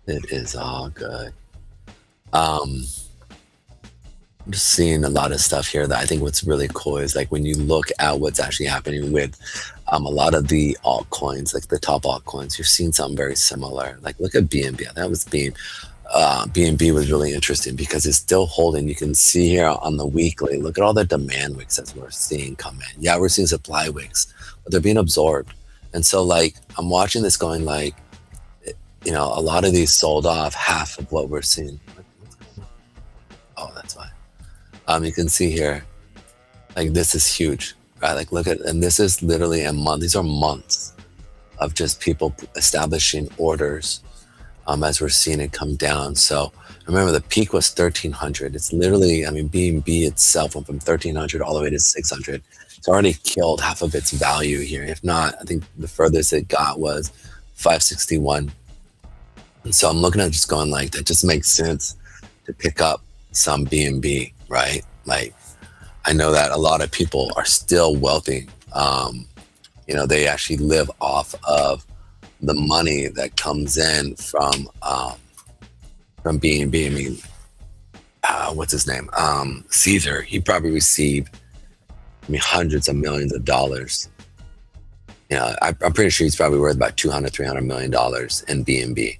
S2: It is all good. I'm just seeing a lot of stuff here that I think what's really cool is like when you look at what's actually happening with a lot of the altcoins, like the top altcoins, you're seeing something very similar. Like look at BNB. That was Beam. BNB was really interesting because it's still holding. You can see here on the weekly, look at all the demand wicks that we're seeing come in. Yeah, we're seeing supply wicks, but they're being absorbed. And so like, I'm watching this going like, you know, a lot of these sold off half of what we're seeing. Oh, that's why. You can see here, like this is huge, right? Like look at, and this is literally a month. These are months of just people establishing orders as we're seeing it come down. So remember the peak was 1300. It's literally, I mean, BNB itself went from 1300 all the way to 600. It's already killed half of its value here. If not, I think the furthest it got was 561. And so I'm looking at just going like, that just makes sense to pick up some BNB, right? Like, I know that a lot of people are still wealthy. You know, they actually live off of the money that comes in from BNB. I mean, what's his name? Caesar. He probably received, I mean, hundreds of millions of dollars. You know, I'm pretty sure he's probably worth about $200-300 million in BNB.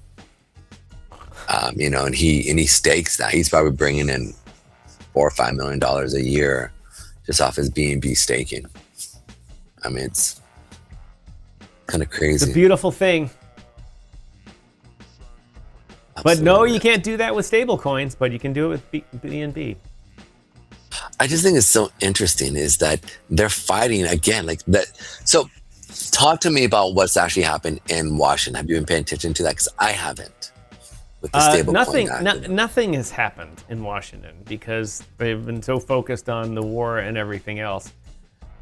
S2: You know, and he stakes that. He's probably bringing in $4 or $5 million a year just off his BNB staking. I mean, it's kind of crazy.
S1: It's a beautiful thing.
S2: Absolutely.
S1: But no, you can't do that with stable coins, but you can do it with BNB.
S2: I just think it's so interesting is that they're fighting again like that. So talk to me about what's actually happened in Washington. Have you been paying attention to that? Because I haven't. With the stable
S1: nothing has happened in Washington because they've been so focused on the war and everything else.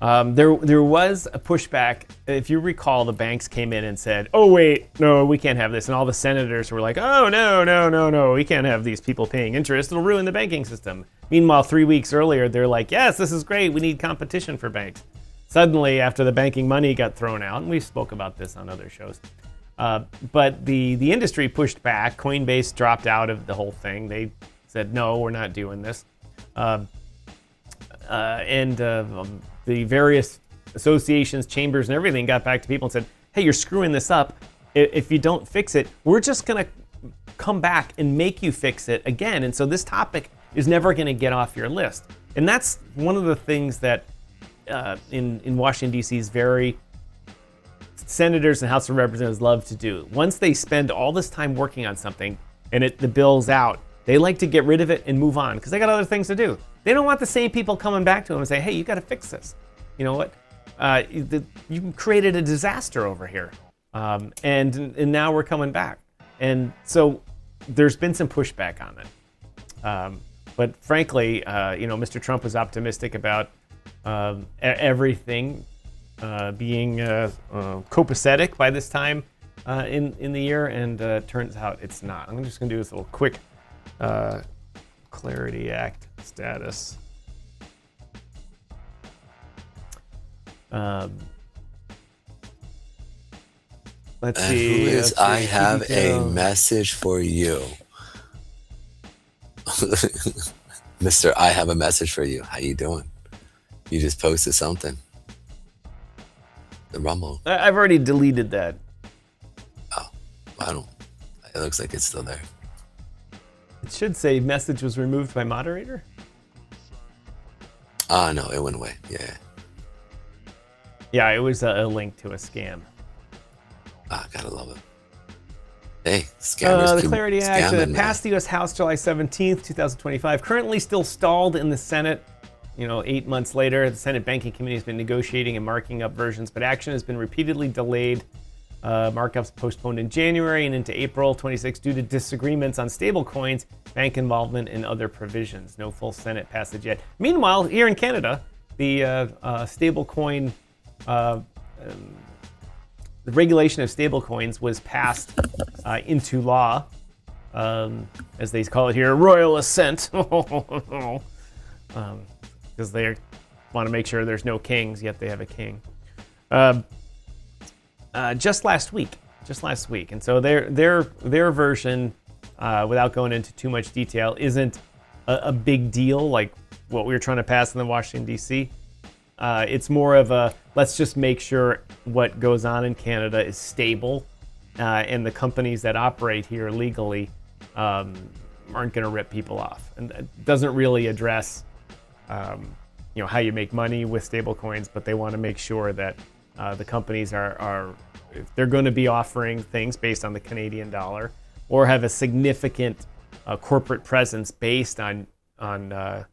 S1: There was a pushback. If you recall, the banks came in and said, oh, wait, no, we can't have this. And all the senators were like, oh, no, we can't have these people paying interest. It'll ruin the banking system. Meanwhile, 3 weeks earlier, they're like, yes, this is great. We need competition for banks. Suddenly, after the banking money got thrown out, and we spoke about this on other shows, but the industry pushed back. Coinbase dropped out of the whole thing. They said, no, we're not doing this. The various associations, chambers, and everything got back to people and said, hey, you're screwing this up. If you don't fix it, we're just going to come back and make you fix it again. And so this topic is never going to get off your list. And that's one of the things that in Washington, D.C. is very senators and House of Representatives love to do. Once they spend all this time working on something and the bill's out, they like to get rid of it and move on because they got other things to do. They don't want the same people coming back to them and say, hey, you got to fix this. You know what? You created a disaster over here. And now we're coming back. And so there's been some pushback on it. But frankly, Mr. Trump was optimistic about everything being copacetic by this time in the year, and turns out it's not. I'm just going to do this little quick Clarity Act status. Let's see.
S2: Who is I have a message for you. Mr. I have a message for you. How you doing? You just posted something. The Rumble.
S1: I've already deleted that.
S2: Oh, I don't. It looks like it's still there.
S1: It should say message was removed by moderator.
S2: Ah, no, it went away. Yeah.
S1: Yeah, it was a link to a scam.
S2: Ah, gotta love it. Hey, scammers.
S1: The Clarity Act passed the U.S. House July 17th, 2025. Currently still stalled in the Senate. 8 months later, the Senate Banking Committee has been negotiating and marking up versions, but action has been repeatedly delayed. Markups postponed in January and into April 26 due to disagreements on stablecoins, bank involvement, and other provisions. No full Senate passage yet. Meanwhile, here in Canada, the stablecoin, the regulation of stablecoins was passed into law, as they call it here, royal assent. Because they want to make sure there's no kings, yet they have a king. Just last week, and so their version, without going into too much detail, isn't a big deal like what we were trying to pass in the Washington D.C. It's more of a let's just make sure what goes on in Canada is stable, and the companies that operate here legally aren't going to rip people off. And it doesn't really address how you make money with stablecoins, but they want to make sure that the companies are if they're going to be offering things based on the Canadian dollar or have a significant corporate presence based on U.S.-based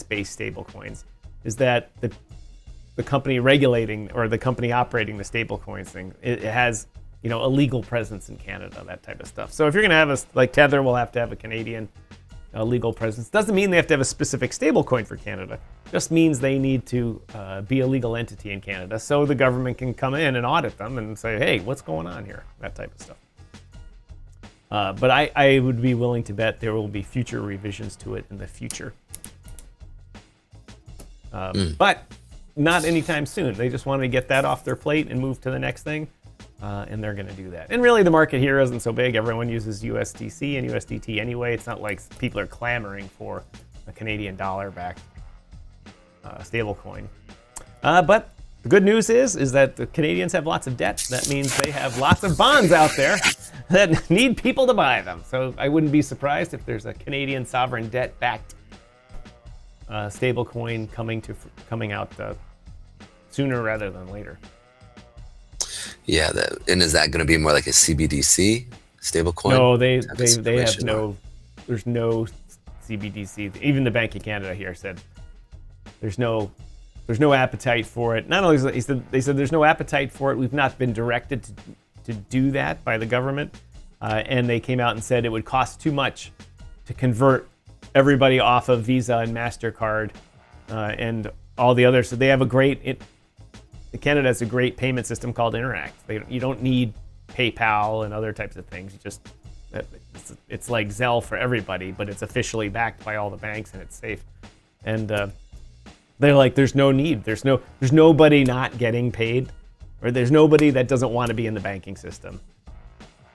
S1: stablecoins, is that the company regulating or the company operating the stablecoins thing, it has a legal presence in Canada, that type of stuff. So if you're going to have like Tether will have to have a Canadian legal presence. Doesn't mean they have to have a specific stablecoin for Canada. Just means they need to be a legal entity in Canada so the government can come in and audit them and say, hey, what's going on here? That type of stuff. But I would be willing to bet there will be future revisions to it in the future. But not anytime soon. They just want to get that off their plate and move to the next thing. And they're going to do that. And really, the market here isn't so big. Everyone uses USDC and USDT anyway. It's not like people are clamoring for a Canadian dollar-backed stablecoin. But the good news is that the Canadians have lots of debt. That means they have lots of bonds out there that need people to buy them. So I wouldn't be surprised if there's a Canadian sovereign debt-backed stablecoin coming out sooner rather than later.
S2: Yeah, and is that going to be more like a CBDC stablecoin?
S1: No, they have no. There's no CBDC. Even the Bank of Canada here said there's no appetite for it. Not only they said there's no appetite for it. We've not been directed to do that by the government, and they came out and said it would cost too much to convert everybody off of Visa and MasterCard and all the others. So they have Canada has a great payment system called Interact. You don't need PayPal and other types of things. It's like Zelle for everybody, but it's officially backed by all the banks and it's safe. And they're like, there's no need. There's nobody not getting paid, or there's nobody that doesn't want to be in the banking system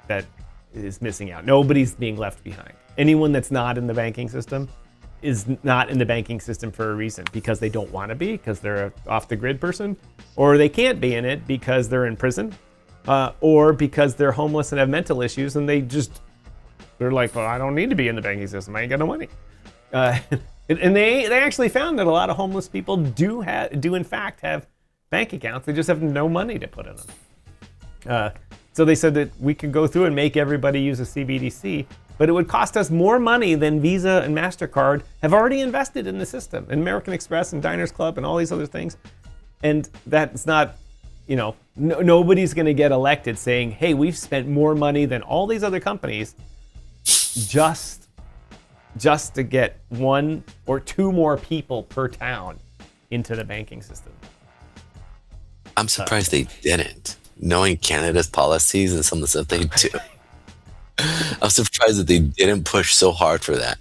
S1: that is missing out. Nobody's being left behind. Anyone that's not in the banking system is not in the banking system for a reason, because they don't want to be, because they're an off-the-grid person, or they can't be in it because they're in prison, or because they're homeless and have mental issues, and they're like, well, I don't need to be in the banking system. I ain't got no money. And they actually found that a lot of homeless people do in fact have bank accounts. They just have no money to put in them. So they said that we could go through and make everybody use a CBDC, but it would cost us more money than Visa and MasterCard have already invested in the system, and American Express and Diners Club and all these other things. And that's not, nobody's going to get elected saying, hey, we've spent more money than all these other companies just to get one or two more people per town into the banking system.
S2: I'm surprised they didn't, knowing Canada's policies and some of the stuff they do. I'm surprised that they didn't push so hard for that.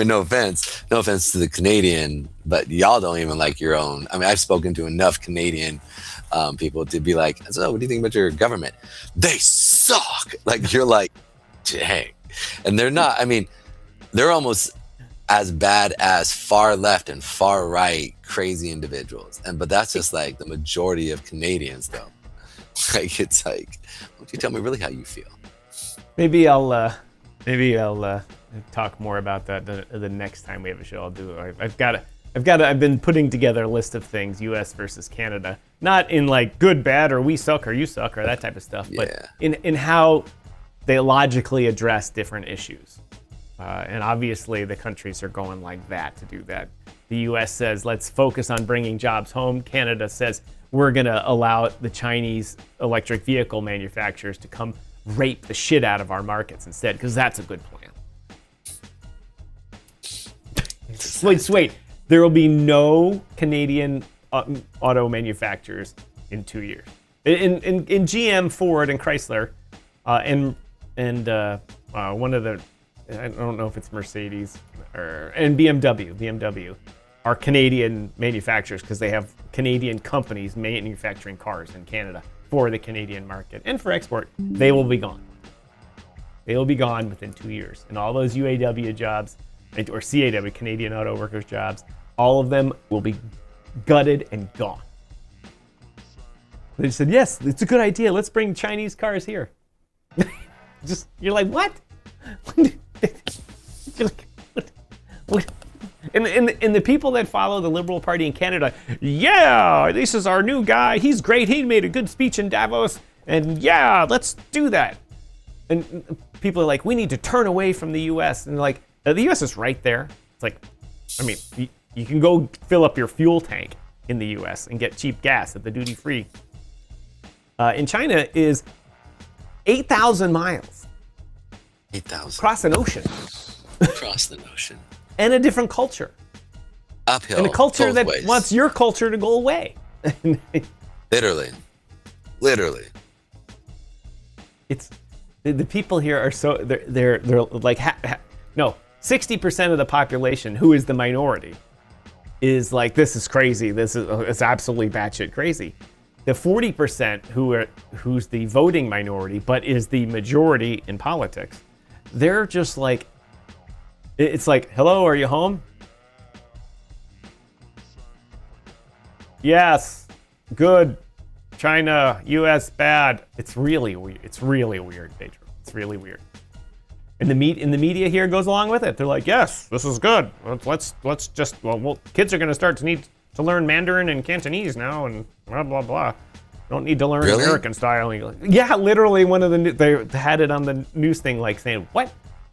S2: No offense to the Canadian, but y'all don't even like your own. I mean, I've spoken to enough Canadian people to be like, so what do you think about your government? They suck. Like, you're like, dang. And they're not, they're almost as bad as far left and far right crazy individuals. But that's just like the majority of Canadians, though. Like, it's like, why don't you tell me really how you feel?
S1: Maybe I'll talk more about that the next time we have a show. I've been putting together a list of things, U.S. versus Canada, not in like good, bad, or we suck or you suck or that type of stuff, but in how they logically address different issues. And obviously the countries are going like that to do that. The U.S. says, let's focus on bringing jobs home. Canada says, we're going to allow the Chinese electric vehicle manufacturers to come rape the shit out of our markets instead, because that's a good plan. Wait. There will be no Canadian auto manufacturers in 2 years. In GM, Ford, and Chrysler, and one of the, I don't know if it's Mercedes and BMW are Canadian manufacturers because they have Canadian companies manufacturing cars in Canada for the Canadian market and for export. They will be gone. They will be gone within 2 years. And all those UAW jobs, or CAW, Canadian Auto Workers jobs, all of them will be gutted and gone. They said, yes, it's a good idea. Let's bring Chinese cars here. You're like, what? You're like, what? And the people that follow the Liberal Party in Canada, yeah, this is our new guy. He's great. He made a good speech in Davos. And yeah, let's do that. And people are like, we need to turn away from the U.S. And like, the U.S. is right there. It's like, I mean, you can go fill up your fuel tank in the U.S. and get cheap gas at the duty free. In China is 8,000 miles.
S2: 8,000.
S1: Across an ocean.
S2: Across the ocean.
S1: And a different culture.
S2: Uphill.
S1: And a culture that
S2: ways.
S1: wants your culture to go away.
S2: Literally.
S1: It's the people here are so they're like 60% of the population who is the minority is like, this is crazy. It's absolutely batshit crazy. The 40% who's the voting minority but is the majority in politics, they're just like, it's like, hello, are you home? Yes, good. China, U.S. bad. It's really weird. It's really weird, Pedro. It's really weird. And the media here goes along with it. They're like, yes, this is good. Let's just kids are going to start to need to learn Mandarin and Cantonese now, and blah blah blah. Don't need to learn American style. Yeah, literally, one of they had it on the news thing, like saying, what?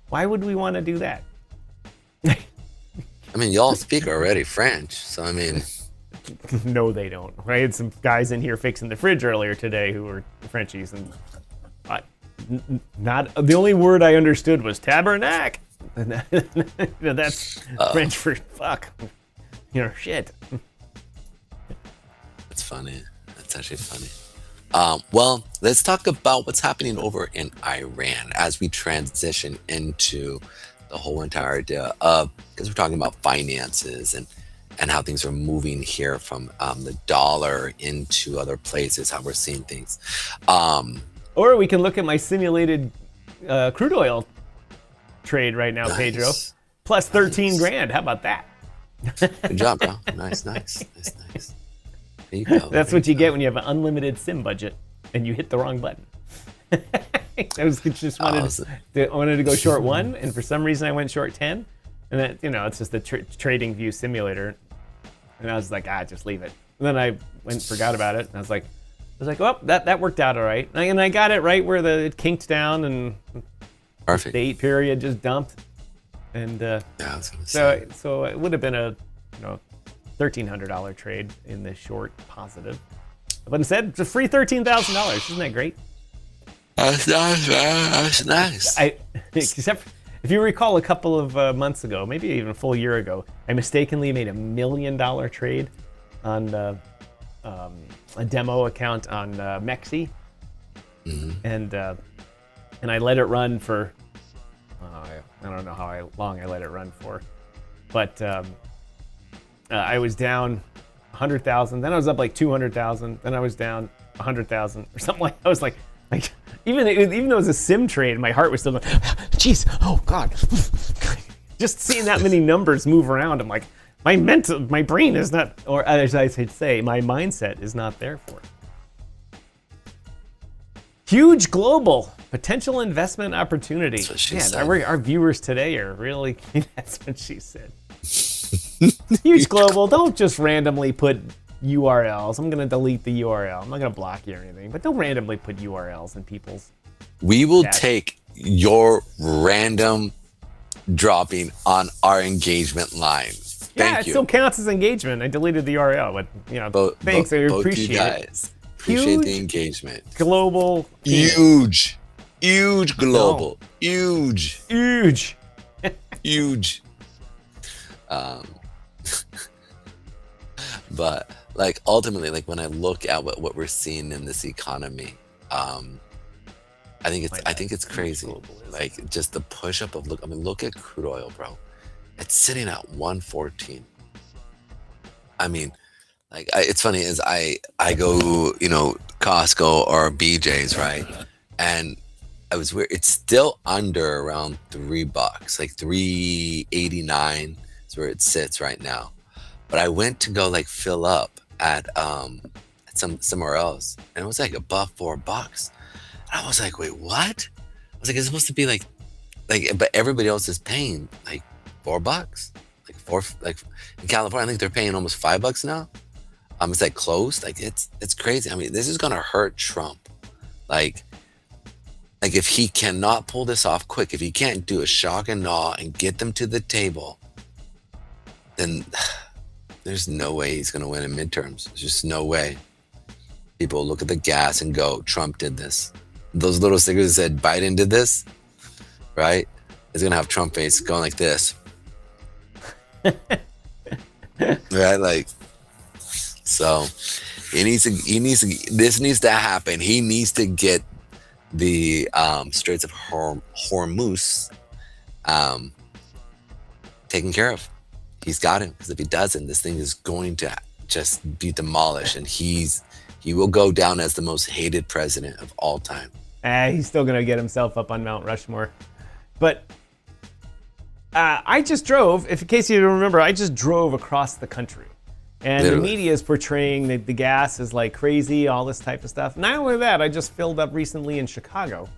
S1: Why would we want to do that?
S2: I mean, y'all speak already French, so I mean.
S1: No, they don't. I had some guys in here fixing the fridge earlier today who were Frenchies, and not the only word I understood was tabernacle. That's French for fuck. Shit.
S2: That's funny. That's actually funny. Well, let's talk about what's happening over in Iran as we transition into the whole entire idea of, because we're talking about finances and how things are moving here from the dollar into other places, how we're seeing things.
S1: Or we can look at my simulated crude oil trade right now, nice. Pedro. Plus 13 grand. How about that?
S2: Good job, bro. Nice. There you go.
S1: That's what you get when you have an unlimited sim budget and you hit the wrong button. I wanted to go short 1, and for some reason I went short 10. And then, it's just the trading view simulator. And I was like, just leave it. And then I went and forgot about it. And I was like, well, that worked out all right. And I got it right where it kinked down and
S2: perfect.
S1: The 8 period just dumped. And so it would have been a $1,300 trade in the short positive. But instead, it's a free $13,000. Isn't that great?
S2: That's nice, man. That's nice.
S1: Except if you recall a couple of months ago, maybe even a full year ago, I mistakenly made $1 million trade on a demo account on Mexi, and I let it run for I don't know how long I let it run for, but I was down 100,000, then I was up like 200,000, then I was down 100,000 or something like that. I was like even though it was a sim trade, my heart was still like, jeez, oh God. Just seeing that many numbers move around, I'm like, my brain is not, or as I say, my mindset is not there for it. Huge global potential investment opportunity. That's what she said. Our viewers today are really, that's what she said. Huge global, don't just randomly put URLs. I'm going to delete the URL. I'm not going to block you or anything, but don't randomly put URLs in people's.
S2: We will take your random dropping on our engagement line. Thank you.
S1: It still counts as engagement. I deleted the URL, but thanks. I appreciate
S2: you guys.
S1: it.
S2: Appreciate the engagement.
S1: Global.
S2: Huge global.
S1: No.
S2: Huge. But like ultimately, like when I look at what we're seeing in this economy, I think it's crazy. Like just the push up of look at crude oil, bro. It's sitting at 114. I mean, like it's funny is I go, Costco or BJ's, right? And I was weird. It's still under around $3, like $3.89 is where it sits right now. But I went to go like fill up at somewhere else, and it was like above $4. And I was like, wait, what? was like, it's supposed to be like, but everybody else is paying like $4, like in California, I think they're paying almost $5 now. It's like close, like it's crazy. I mean, this is gonna hurt Trump. Like if he cannot pull this off quick, if he can't do a shock and awe and get them to the table, then there's no way he's gonna win in midterms. There's just no way. People look at the gas and go, Trump did this. Those little stickers that said Biden did this, right? It's gonna have Trump face going like this. Right? Like, so this needs to happen. He needs to get the Straits of Hormuz taken care of. He's got him, because if he doesn't, this thing is going to just be demolished, and he will go down as the most hated president of all time.
S1: He's still gonna get himself up on Mount Rushmore. But I just drove, in case you don't remember, I just drove across the country. And literally, the media is portraying that the gas is like crazy, all this type of stuff. Not only that, I just filled up recently in Chicago,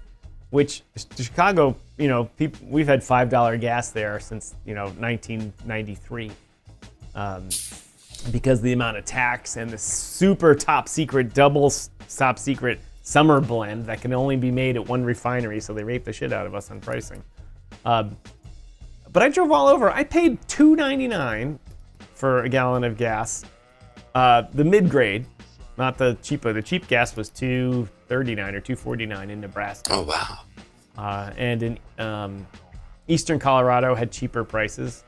S1: which Chicago, we've had $5 gas there since, 1993. Because of the amount of tax and the super top secret, double top secret summer blend that can only be made at one refinery, so they rape the shit out of us on pricing. But I drove all over. I paid $2.99 for a gallon of gas. The mid-grade, not the cheaper. The cheap gas was $2.39 or $2.49 in Nebraska.
S2: Oh, wow.
S1: And in eastern Colorado had cheaper prices.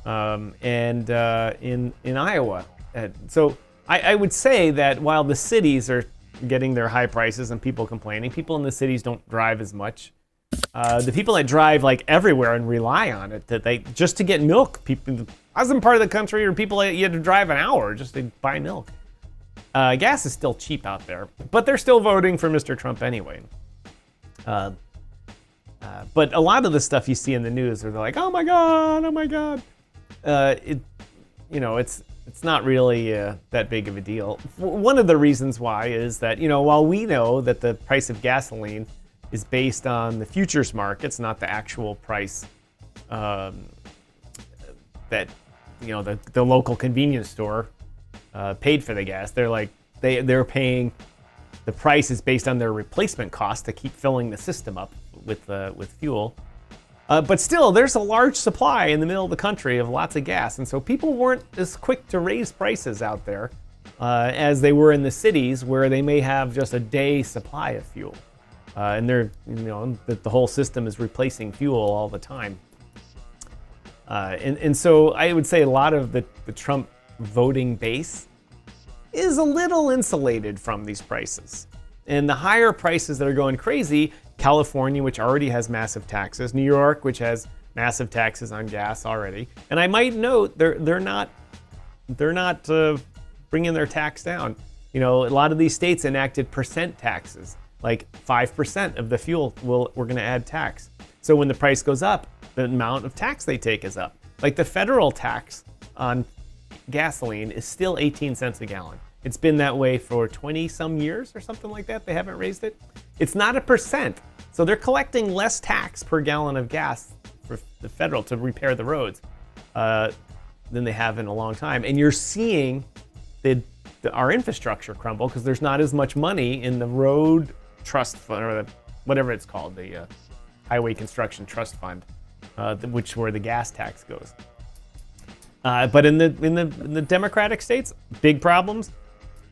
S1: And in Iowa. So I would say that while the cities are getting their high prices and people complaining, people in the cities don't drive as much. The people that drive like everywhere and rely on it, that they just to get milk. People, I was in part of the country where people you had to drive an hour just to buy milk. Gas is still cheap out there, but they're still voting for Mr. Trump anyway. But a lot of the stuff you see in the news, they're like, oh my god. It's not really that big of a deal. One of the reasons why is that, while we know that the price of gasoline is based on the futures markets, not the actual price that the local convenience store paid for the gas. They're like they're paying, the price is based on their replacement cost to keep filling the system up with fuel. But still, there's a large supply in the middle of the country of lots of gas, and so people weren't as quick to raise prices out there as they were in the cities, where they may have just a day supply of fuel, and they're the whole system is replacing fuel all the time. And so I would say a lot of the Trump voting base is a little insulated from these prices, and the higher prices that are going crazy. California, which already has massive taxes, New York, which has massive taxes on gas already, and I might note they're not bringing their tax down. A lot of these states enacted percent taxes, like 5% of the fuel we're going to add tax. So when the price goes up, the amount of tax they take is up. Like the federal tax on gasoline is still 18 cents a gallon. It's been that way for 20 some years or something like that. They haven't raised it. It's not a percent. So they're collecting less tax per gallon of gas for the federal to repair the roads than they have in a long time. And you're seeing our infrastructure crumble because there's not as much money in the road trust fund, or whatever it's called, the highway construction trust fund, which where the gas tax goes. But in the Democratic states, big problems.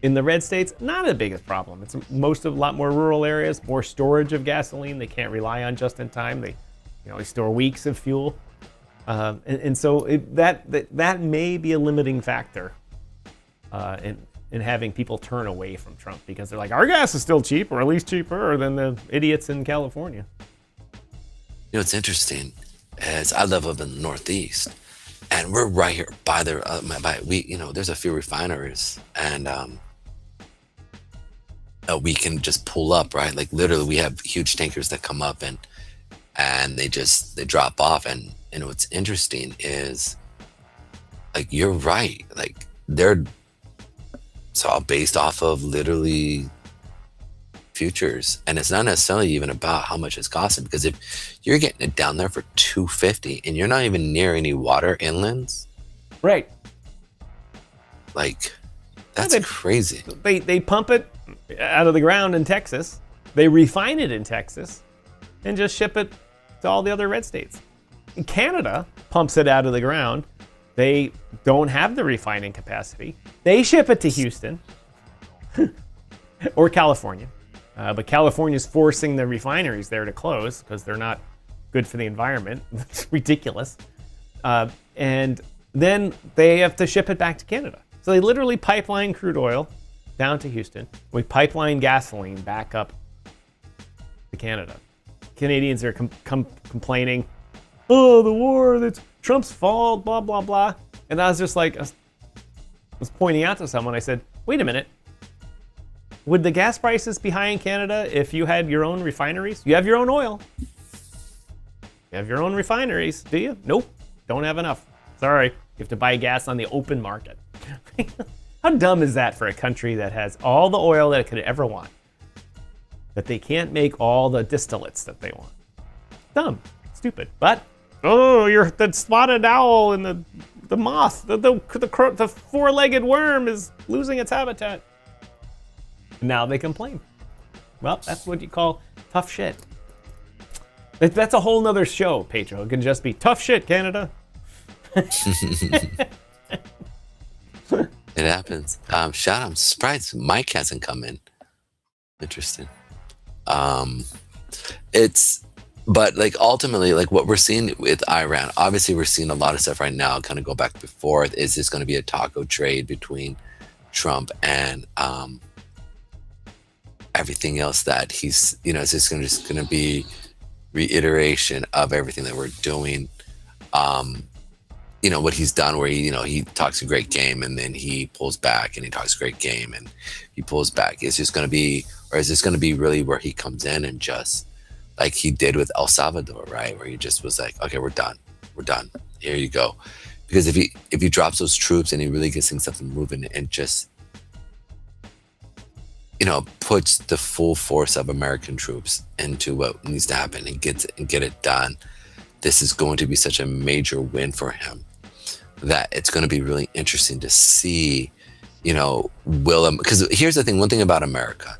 S1: In the red states, not the biggest problem. It's a lot more rural areas, more storage of gasoline. They can't rely on just in time. They store weeks of fuel, and so that may be a limiting factor in having people turn away from Trump, because they're like, our gas is still cheap, or at least cheaper than the idiots in California.
S2: It's interesting, as I live up in the Northeast, and we're right here by there's a few refineries, and we can just pull up, right? Like literally, we have huge tankers that come up and they drop off. And what's interesting is, like, you're right. Like it's all based off of literally futures, and it's not necessarily even about how much it's costing, because if you're getting it down there for $250 and you're not even near any water inlands,
S1: right?
S2: Like, that's crazy.
S1: They pump it out of the ground in Texas, they refine it in Texas, and just ship it to all the other red states. Canada pumps it out of the ground. They don't have the refining capacity. They ship it to Houston or California. But California's forcing the refineries there to close because they're not good for the environment. It's ridiculous. And then they have to ship it back to Canada. So they literally pipeline crude oil down to Houston. We pipeline gasoline back up to Canada. Canadians are complaining, oh, the war, that's Trump's fault, blah, blah, blah. And I was just like, I was pointing out to someone, I said, wait a minute. Would the gas prices be high in Canada if you had your own refineries? You have your own oil. You have your own refineries, do you? Nope, don't have enough. Sorry, you have to buy gas on the open market. How dumb is that for a country that has all the oil that it could ever want, that they can't make all the distillates that they want? Dumb, stupid. But, oh, you're the spotted owl and the moth, the four-legged worm is losing its habitat. Now they complain. Well, that's what you call tough shit. That's a whole nother show, Pedro. It can just be tough shit, Canada.
S2: It happens. Shout out, I'm surprised Mike hasn't come in. Interesting. But like ultimately, like what we're seeing with Iran, obviously we're seeing a lot of stuff right now, kind of go back before. Is this going to be a taco trade between Trump and everything else that he's, is this just going to be reiteration of everything that we're doing? What he's done where he talks a great game and then he pulls back and he talks a great game and he pulls back. It's just going to be, or is this going to be really where he comes in and just like he did with El Salvador, right? Where he just was like, okay, we're done. Here you go. Because if he drops those troops and he really gets things up and moving and just, puts the full force of American troops into what needs to happen and get it done, this is going to be such a major win for him that it's going to be really interesting to see, because here's the thing, one thing about America,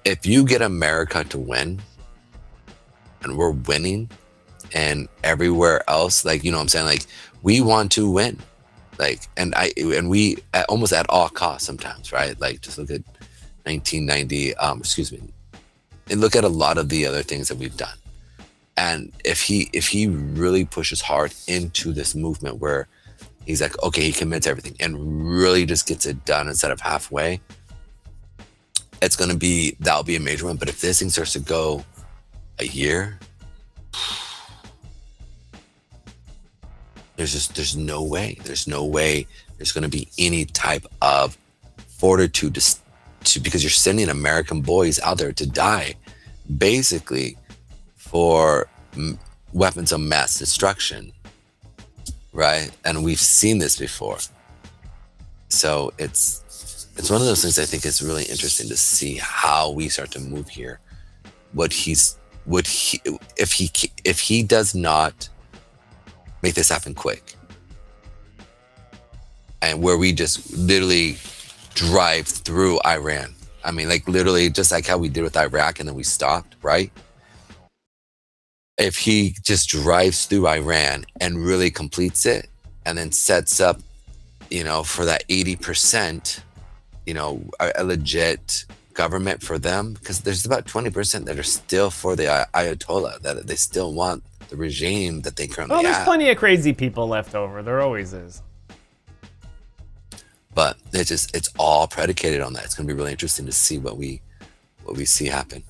S2: if you get America to win and we're winning and everywhere else, like, what I'm saying, like we want to win, like, and we almost at all costs sometimes, right? Like just look at 1990, and look at a lot of the other things that we've done. And if he really pushes hard into this movement where he's like, okay, he commits everything and really just gets it done instead of halfway, that'll be a major one. But if this thing starts to go a year, there's no way there's going to be any type of fortitude to because you're sending American boys out there to die basically for weapons of mass destruction, right? And we've seen this before. So it's one of those things I think is really interesting to see how we start to move here. If he does not make this happen quick, and where we just literally drive through Iran. I mean, like literally just like how we did with Iraq and then we stopped, right? If he just drives through Iran and really completes it and then sets up, for that 80%, a legit government for them, because there's about 20% that are still for the Ayatollah, that they still want the regime that they currently have.
S1: There's plenty of crazy people left over. There always is.
S2: But it's all predicated on that. It's going to be really interesting to see what we see happen.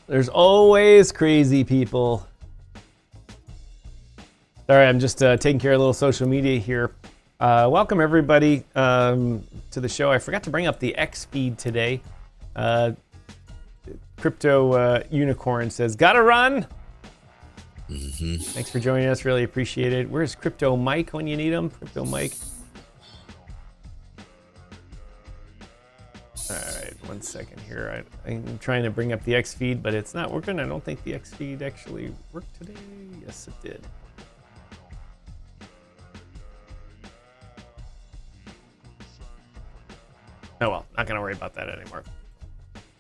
S1: There's always crazy people. Sorry, I'm just taking care of a little social media here. Welcome everybody to the show. I forgot to bring up the X feed today. Crypto Unicorn says, "Gotta run."
S2: Mm-hmm.
S1: Thanks for joining us. Really appreciate it. Where's Crypto Mike when you need him? Crypto Mike. All 1 second here. I'm trying to bring up the X feed, but it's not working. I don't think the X feed actually worked today. Yes, it did. Oh well, not gonna worry about that anymore.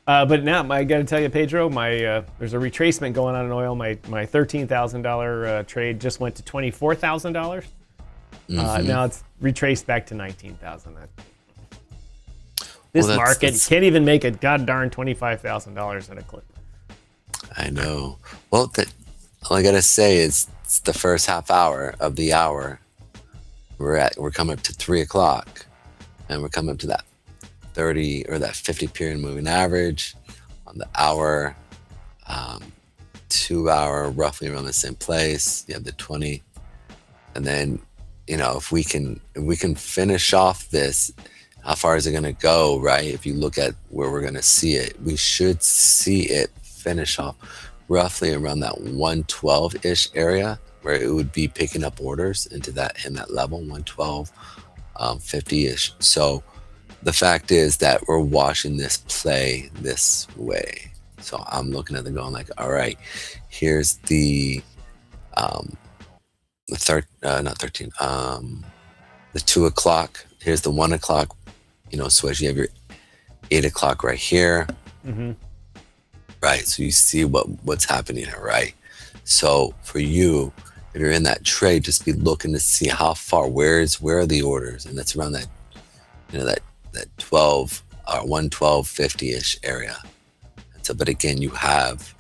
S1: But now I got to tell you, Pedro, there's a retracement going on in oil. My $13,000 trade just went to $24,000. Now it's retraced back to $19,000. This market can't even make a god darn $25,000 in a clip.
S2: I know. Well, all I gotta say is it's the first half hour of the hour. We're coming up to 3 o'clock, and we're coming up to that 30 or that 50 period moving average on the hour, 2 hour, roughly around the same place. You have the 20, and then if we can finish off this, how far is it going to go, right? If you look at where we're going to see it, we should see it finish off roughly around that 112-ish area, where it would be picking up orders in that level, 112, 50-ish. So the fact is that we're watching this play this way. So I'm looking at it going like, all right, here's the 2 o'clock. Here's the 1 o'clock, switch. You have your 8 o'clock right here. Right. So you see what's happening here, right? So for you, if you're in that trade, just be looking to see how far, where are the orders? And that's around that, that 12 or 112.50-ish area. And so, but again, you have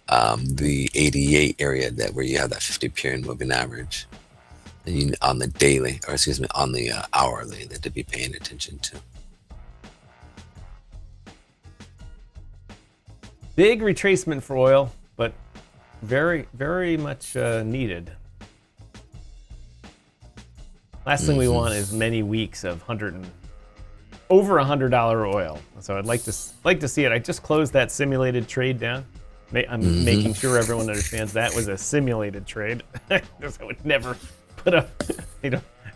S2: the 88 area where you have that 50 period moving average on the daily, or excuse me, on the hourly, that to be paying attention to.
S1: Big retracement for oil, but very, very much needed. Last thing we want is many weeks of over $100 oil. So I'd like to see it. I just closed that simulated trade down. I'm making sure everyone understands that was a simulated trade. I would never put up.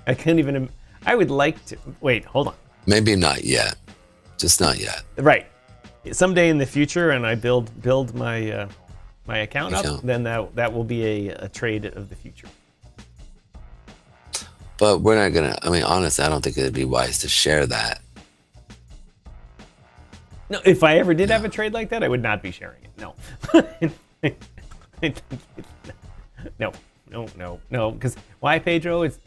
S1: I can't even. I would like to. Wait, hold on.
S2: Maybe not yet. Just not yet.
S1: Right. Someday in the future, and I build my my account up, then that will be a trade of the future.
S2: But we're not gonna. I mean, honestly, I don't think it'd be wise to share that.
S1: No, if I ever did have a trade like that, I would not be sharing it. No. No. Because why, Pedro? It's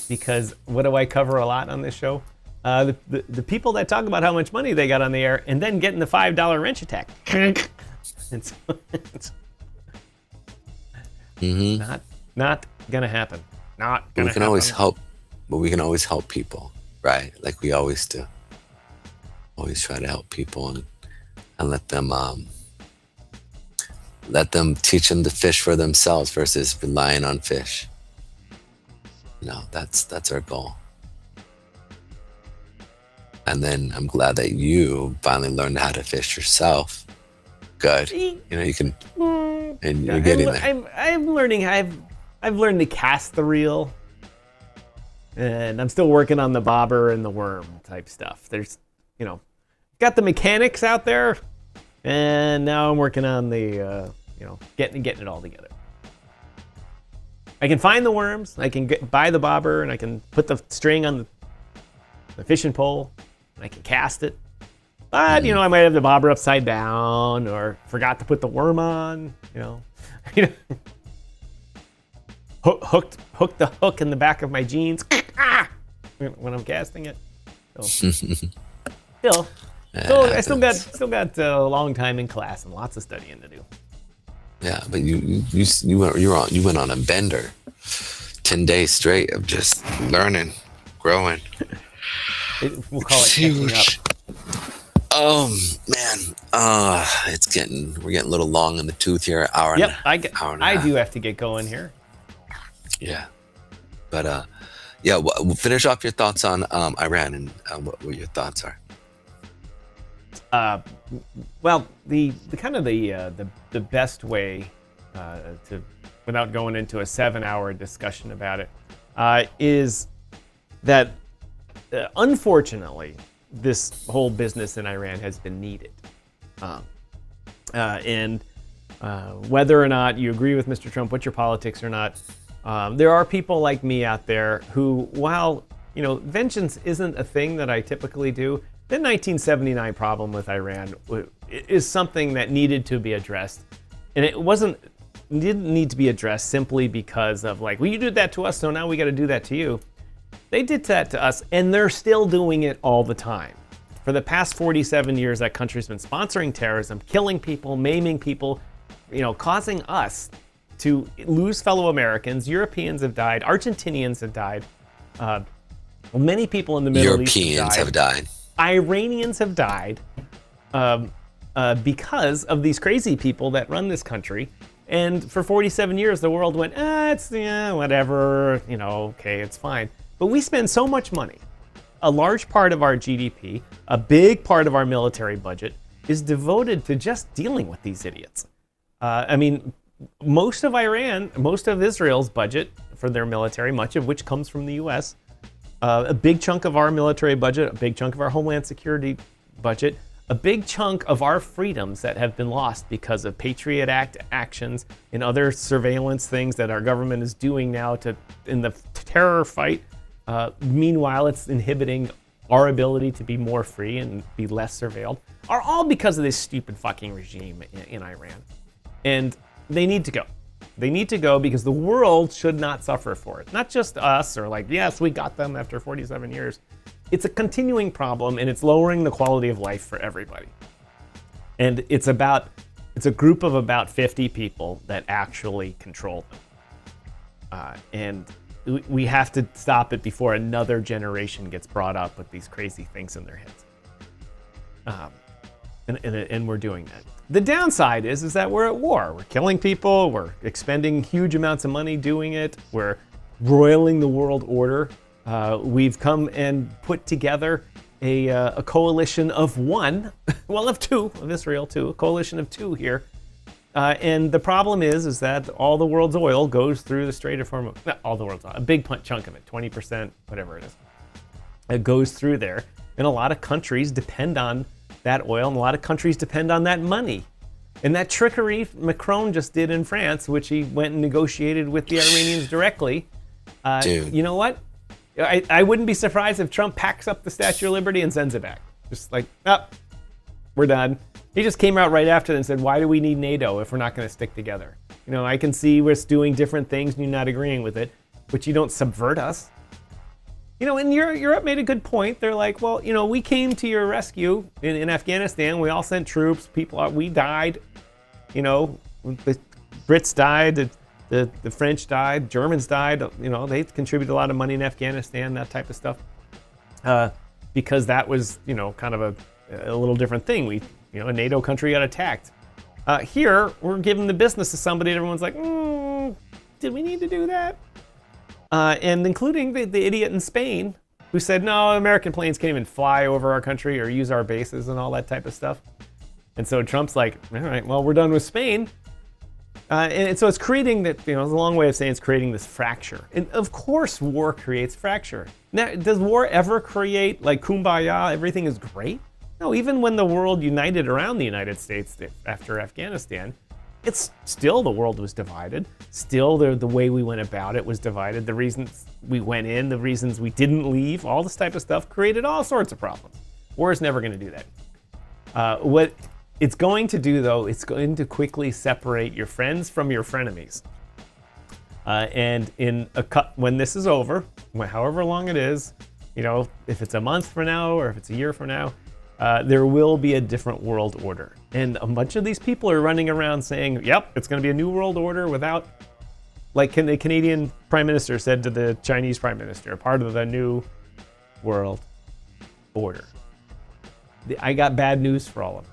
S1: because what do I cover a lot on this show? The people that talk about how much money they got on the air and then getting the $5 wrench attack. It's not gonna happen. Not gonna happen.
S2: We can always help, but we can always help people, right? Like we always do. Always try to help people and let them teach them to fish for themselves versus relying on fish. That's our goal. And then I'm glad that you finally learned how to fish yourself. Good. You can, and you're getting there.
S1: I'm learning. I've learned to cast the reel, and I'm still working on the bobber and the worm type stuff. There's, got the mechanics out there, and now I'm working on the, getting it all together. I can find the worms. I can buy the bobber, and I can put the string on the fishing pole. I can cast it, but I might have the bobber upside down, or forgot to put the worm on. Hooked the hook in the back of my jeans when I'm casting it. So I still got a long time in class and lots of studying to do.
S2: Yeah, but you went on a bender, 10 days straight of just learning, growing.
S1: We'll call it catching up.
S2: Oh man, we're getting a little long in the tooth here. Hour.
S1: Yep, I do have to get going here.
S2: Yeah, but we'll finish off your thoughts on Iran and what your thoughts are.
S1: Well, the best way to, without going into a 7-hour discussion about it, is that unfortunately this whole business in Iran has been needed. Whether or not you agree with Mr. Trump, what's your politics or not, there are people like me out there who, while vengeance isn't a thing that I typically do, the 1979 problem with Iran is something that needed to be addressed, and didn't need to be addressed simply because of well, you did that to us, so now we got to do that to you. They did that to us, and they're still doing it all the time. For the past 47 years, that country's been sponsoring terrorism, killing people, maiming people, causing us to lose fellow Americans. Europeans have died. Argentinians have died. Many people in the Middle East have died. Iranians have died because of these crazy people that run this country. And for 47 years, the world went, whatever, okay, it's fine. But we spend so much money. A large part of our GDP, a big part of our military budget is devoted to just dealing with these idiots. Most of Israel's budget for their military, much of which comes from the US, a big chunk of our military budget, a big chunk of our homeland security budget, a big chunk of our freedoms that have been lost because of Patriot Act actions and other surveillance things that our government is doing now in the terror fight. Meanwhile, it's inhibiting our ability to be more free and be less surveilled, are all because of this stupid fucking regime in Iran. And they need to go. They need to go because the world should not suffer for it. Not just us or yes, we got them after 47 years. It's a continuing problem, and it's lowering the quality of life for everybody. And it's a group of about 50 people that actually control them. And we have to stop it before another generation gets brought up with these crazy things in their heads. And we're doing that. The downside is that we're at war. We're killing people. We're expending huge amounts of money doing it. We're roiling the world order. We've come and put together a coalition of two, of Israel too, a coalition of two here. And the problem is that all the world's oil goes through the Strait of Hormuz. Not all the world's oil, a big chunk of it, 20%, whatever it is. It goes through there. And a lot of countries depend on that oil, and a lot of countries depend on that money. And that trickery Macron just did in France, which he went and negotiated with the Iranians directly.
S2: Dude.
S1: You know what? I wouldn't be surprised if Trump packs up the Statue of Liberty and sends it back. Just we're done. He just came out right after that and said, why do we need NATO if we're not going to stick together? I can see us doing different things and you not agreeing with it, but you don't subvert us. And Europe made a good point. They're like, well, we came to your rescue in Afghanistan. We all sent troops. We died. The Brits died. The French died. Germans died. They contributed a lot of money in Afghanistan, that type of stuff. Because that was, kind of a little different thing. A NATO country got attacked. Here, we're giving the business to somebody and everyone's like, did we need to do that? And including the idiot in Spain who said, no, American planes can't even fly over our country or use our bases and all that type of stuff. And so Trump's like, all right, well, we're done with Spain. And so it's creating it's a long way of saying it's creating this fracture. And of course, war creates fracture. Now, does war ever create kumbaya, everything is great? No, even when the world united around the United States after Afghanistan, it's still the world was divided. Still, the way we went about it was divided. The reasons we went in, the reasons we didn't leave, all this type of stuff created all sorts of problems. War is never going to do that. What it's going to do, though, it's going to quickly separate your friends from your frenemies. And when this is over, however long it is, if it's a month from now or if it's a year from now, there will be a different world order. And a bunch of these people are running around saying, yep, it's going to be a new world order without, the Canadian Prime Minister said to the Chinese Prime Minister, part of the new world order. I got bad news for all of them.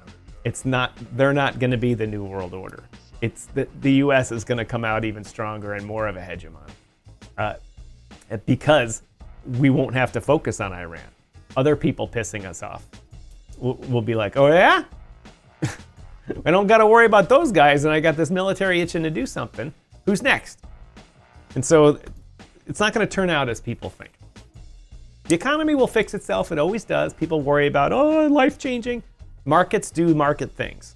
S1: They're not going to be the new world order. It's the US is going to come out even stronger and more of a hegemon. Because we won't have to focus on Iran. Other people pissing us off. We'll be like, oh yeah? I don't got to worry about those guys, and I got this military itching to do something. Who's next? And so it's not going to turn out as people think. The economy will fix itself. It always does. People worry about, oh, life changing. Markets do market things.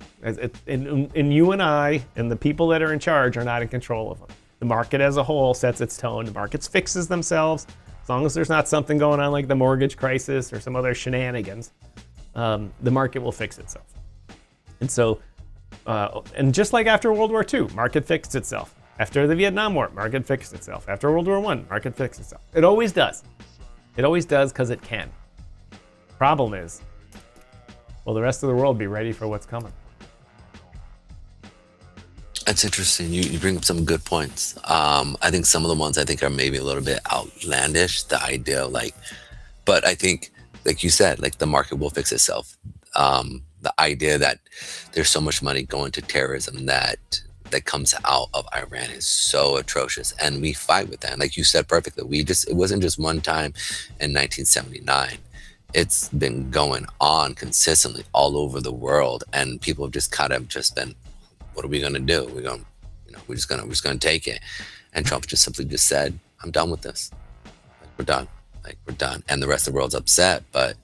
S1: And you and I and the people that are in charge are not in control of them. The market as a whole sets its tone. The markets fixes themselves. As long as there's not something going on like the mortgage crisis or some other shenanigans, the market will fix itself. And so, and just like after World War II, market fixed itself. After the Vietnam War, market fixed itself. After World War I, market fixed itself. It always does. It always does because it can. Problem is, will the rest of the world be ready for what's coming?
S2: That's interesting. You bring up some good points. I think some of the ones I think are maybe a little bit outlandish. The idea of but I think, like you said, like the market will fix itself. The idea that there's so much money going to terrorism that comes out of Iran is so atrocious, and we fight with that. And like you said perfectly, it wasn't just one time in 1979. It's been going on consistently all over the world, and people have just kind of just been, what are we going to do? We're just going to take it. And Trump just simply just said, I'm done with this. We're done. We're done. And the rest of the world's upset, but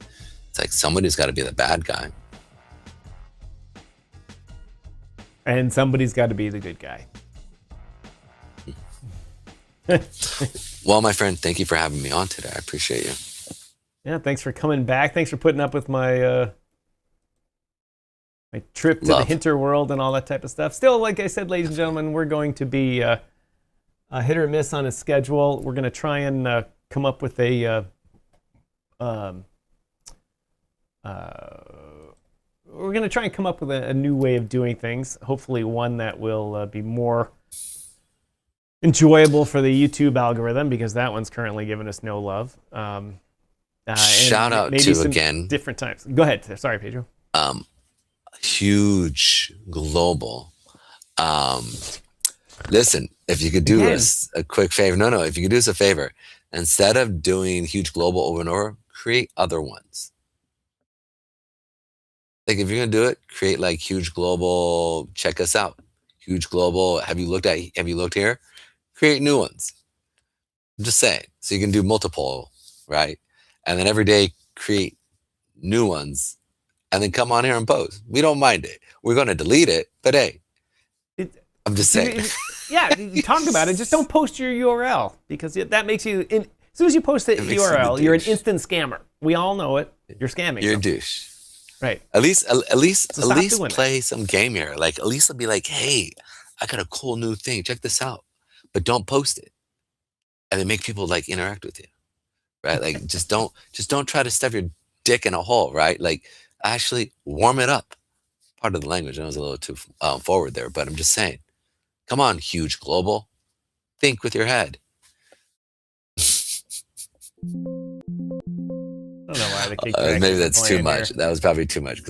S2: it's like somebody's got to be the bad guy.
S1: And somebody's got to be the good guy.
S2: Well, my friend, thank you for having me on today. I appreciate you.
S1: Yeah, thanks for coming back. Thanks for putting up with my my trip to the hinter world and all that type of stuff. Still, like I said, ladies and gentlemen, we're going to be hit or miss on his schedule. We're going to try and come up with a we're going to try and come up with a new way of doing things. Hopefully one that will be more enjoyable for the YouTube algorithm, because that one's currently giving us no love.
S2: Shout out to, again,
S1: different times. Go ahead. Sorry, Pedro.
S2: Huge global. Listen, if you could do us a quick favor. No, if you could do us a favor, instead of doing huge global over and over, create other ones. Like if you're going to do it, create like huge global, check us out. Huge global, have you looked here? Create new ones. I'm just saying. So you can do multiple, right? And then every day create new ones and then come on here and post. We don't mind it. We're going to delete it, but hey, I'm just saying.
S1: Yeah, you talked about it. Just don't post your URL, because that makes you, as soon as you post the URL, you're an instant scammer. We all know it. You're scamming.
S2: You're a douche.
S1: Right.
S2: At least play some game here. Like at least be like, hey, I got a cool new thing. Check this out. But don't post it. And then make people like interact with you. Right? Like just don't try to stuff your dick in a hole, right? Like actually warm it up. Part of the language, I was a little too forward there, but I'm just saying. Come on, huge global. Think with your head.
S1: I don't know why they kicked you.
S2: Maybe that's too much. That was probably too much because I'm